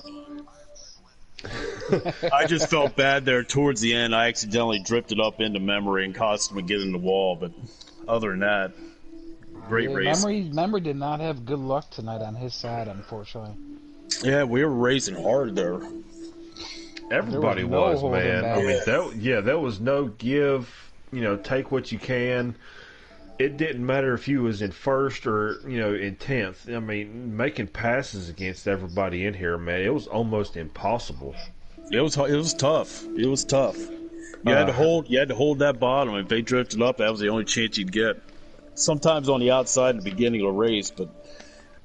I just felt bad there towards the end. I accidentally drifted up into memory and caused him to get in the wall. But other than that, great race. Memory did not have good luck tonight on his side, unfortunately. Yeah, we were racing hard there. Everybody was, man. I mean, there was no give. You know, take what you can. It didn't matter if you was in first or, you know, in 10th. I mean, making passes against everybody in here, man, it was almost impossible. It was tough. It was tough. You had to hold that bottom. If they drifted up, that was the only chance you'd get. Sometimes on the outside in the beginning of the race, but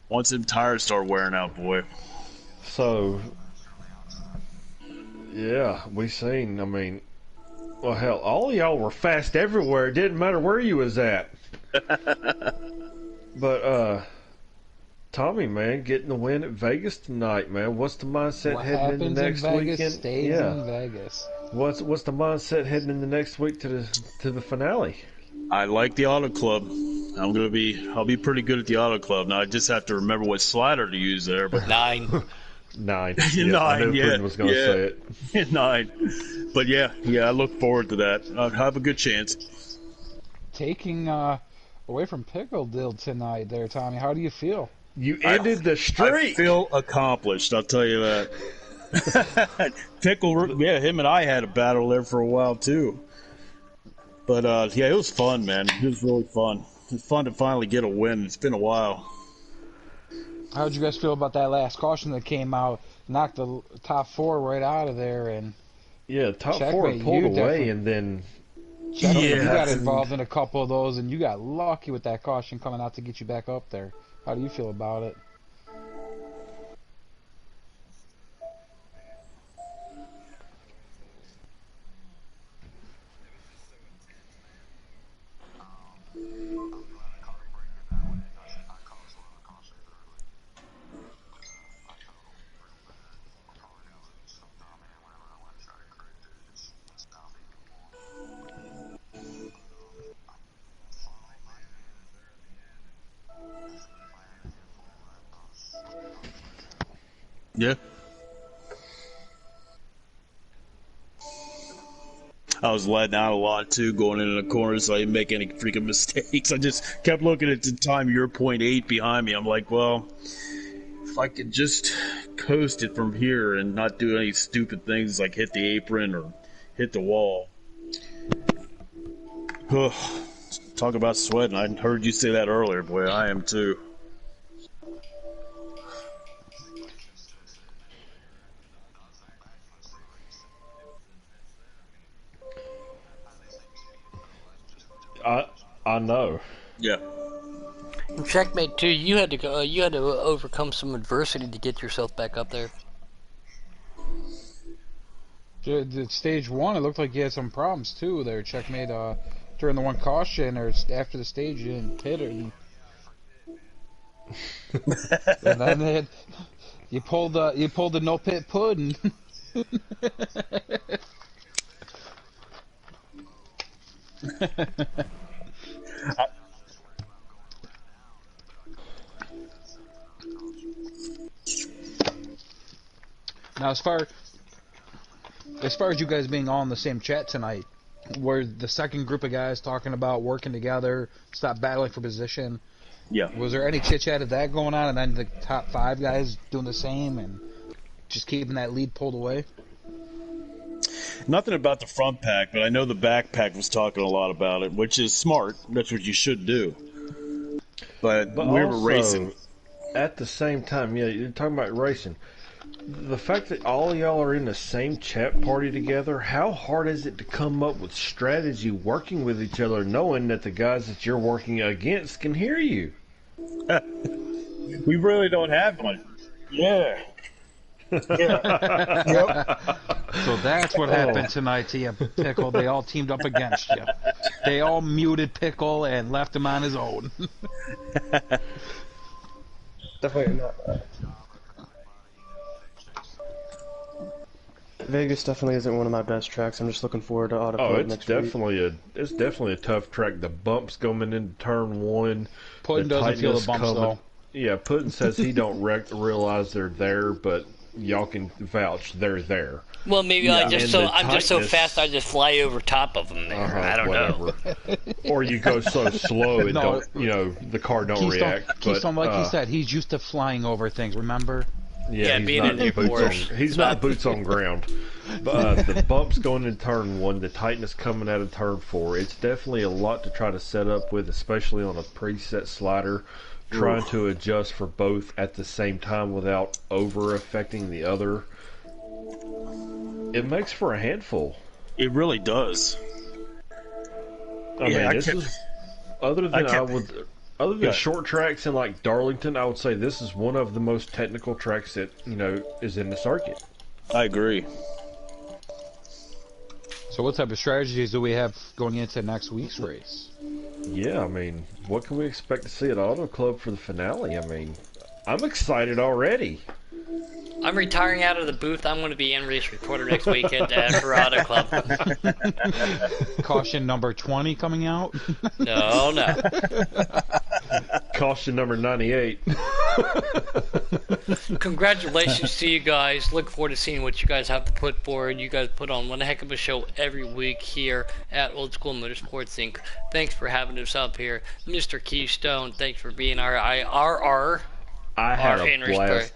once them tires start wearing out, boy. So, yeah, we seen, I mean, well, hell, all of y'all were fast everywhere. It didn't matter where you was at. But, Tommy, man, getting the win at Vegas tonight, man. What's the mindset heading into next weekend? Stays in Vegas. What's the mindset heading into next week to the finale? I like the Auto Club. I'll be pretty good at the Auto Club. Now I just have to remember what slider to use there. But 9. 9. Yeah, 9. I knew Britton was going to say it. 9. But yeah, I look forward to that. I'll have a good chance. Taking away from Pickle Dill tonight there, Tommy. How do you feel? You ended the streak. I feel accomplished, I'll tell you that. Pickle, yeah, him and I had a battle there for a while too. But yeah, it was fun, man. It was really fun. It's fun to finally get a win. It's been a while. How did you guys feel about that last caution that came out, knocked the top 4 right out of there, and yeah, top 4 pulled away, and then you got involved in a couple of those, and you got lucky with that caution coming out to get you back up there. How do you feel about it? Yeah. I was letting out a lot too, going into the corners, so I didn't make any freaking mistakes. I just kept looking at the time. You're 0.8 behind me. I'm like, well, if I could just coast it from here and not do any stupid things like hit the apron or hit the wall. Talk about sweating. I heard you say that earlier, boy. I am too. I know. Yeah. And Checkmate too. You had to overcome some adversity to get yourself back up there. The stage 1, it looked like you had some problems too there, Checkmate. During the one caution or after the stage, you didn't pit it. And then you pulled the no pit pudding. Now, as far as you guys being all in the same chat tonight, were the second group of guys talking about working together, stop battling for position? Yeah. Was there any chit chat of that going on, and then the top 5 guys doing the same and just keeping that lead pulled away? Nothing about the front pack, but I know the back pack was talking a lot about it, which is smart. That's what you should do. But we were racing. At the same time, yeah, you're talking about racing. The fact that all of y'all are in the same chat party together, how hard is it to come up with strategy working with each other, knowing that the guys that you're working against can hear you? We really don't have one. Yeah. Yep. So that's what happened tonight to you, Pickle. They all teamed up against you. They all muted Pickle and left him on his own. Definitely not. Vegas definitely isn't one of my best tracks. I'm just looking forward to Auto Club next week. It's definitely a tough track. The bumps coming into turn 1. Puddin doesn't feel the bumps though. Yeah, Puddin says he don't realize they're there, but y'all can vouch they're there. Well, maybe Yeah, I'm just so fast I just fly over top of them there. I don't know. Or you go so slow and No, the car don't Keystone, react. Keystone, like he said, he's used to flying over things. Remember? Yeah, being in Newport. He's not boots on ground. The bumps going into turn 1, the tightness coming out of turn 4, it's definitely a lot to try to set up with, especially on a preset slider. Trying to adjust for both at the same time without over affecting the other. It makes for a handful. It really does. Other than short tracks in like Darlington, I would say this is one of the most technical tracks that is in the circuit. I agree. So what type of strategies do we have going into next week's race? Yeah, I mean, what can we expect to see at Auto Club for the finale? I mean, I'm excited already. I'm retiring out of the booth. I'm going to be in race reporter next week at Auto Club. Caution number 20 coming out? No. Caution number 98. Congratulations to you guys. Look forward to seeing what you guys have to put forward. You guys put on one heck of a show every week here at Old School Motorsports Inc. Thanks for having us up here. Mr. Keystone, thanks for being our IRR. I had a blast.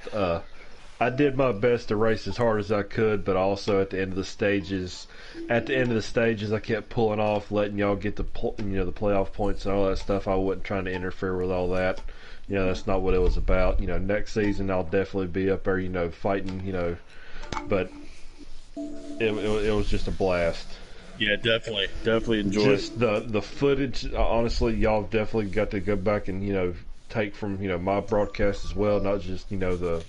I did my best to race as hard as I could, but also at the end of the stages, I kept pulling off, letting y'all get the playoff points and all that stuff. I wasn't trying to interfere with all that. That's not what it was about. Next season I'll definitely be up there, fighting. But it was just a blast. Yeah, definitely enjoyed just the footage. Honestly, y'all definitely got to go back and take from my broadcast as well, not just the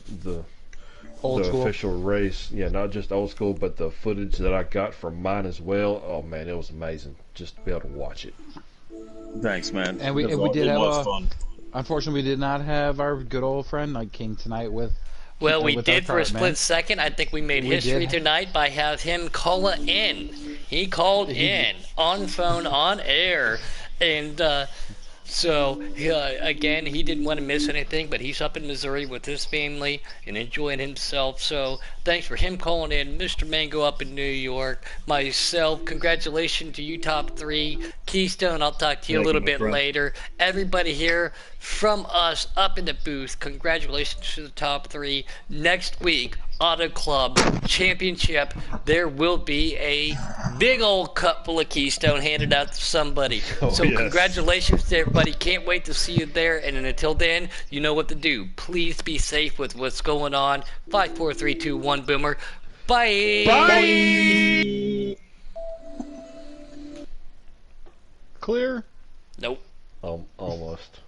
official race. Yeah, not just old school, but the footage that I got from mine as well. Oh man, it was amazing just to be able to watch it. Thanks, man. And we did have fun. Unfortunately, we did not have our good old friend like King tonight with. Well, we did for a split second. I think we made history tonight by have him call in. He called in on phone, on air, and so again, he didn't want to miss anything. But he's up in Missouri with his family and enjoying himself. So thanks for him calling in, Mr. Mango up in New York. Myself, congratulations to you, top 3. Keystone, I'll talk to you a little bit later. Everybody here from us up in the booth, congratulations to the top 3. Next week, Auto Club Championship, there will be a big old cup full of Keystone handed out to somebody. Congratulations to everybody. Can't wait to see you there. And until then, you know what to do. Please be safe with what's going on. 5, 4, 3, 2, 1, Boomer. Bye. Bye. Clear? Nope. Almost.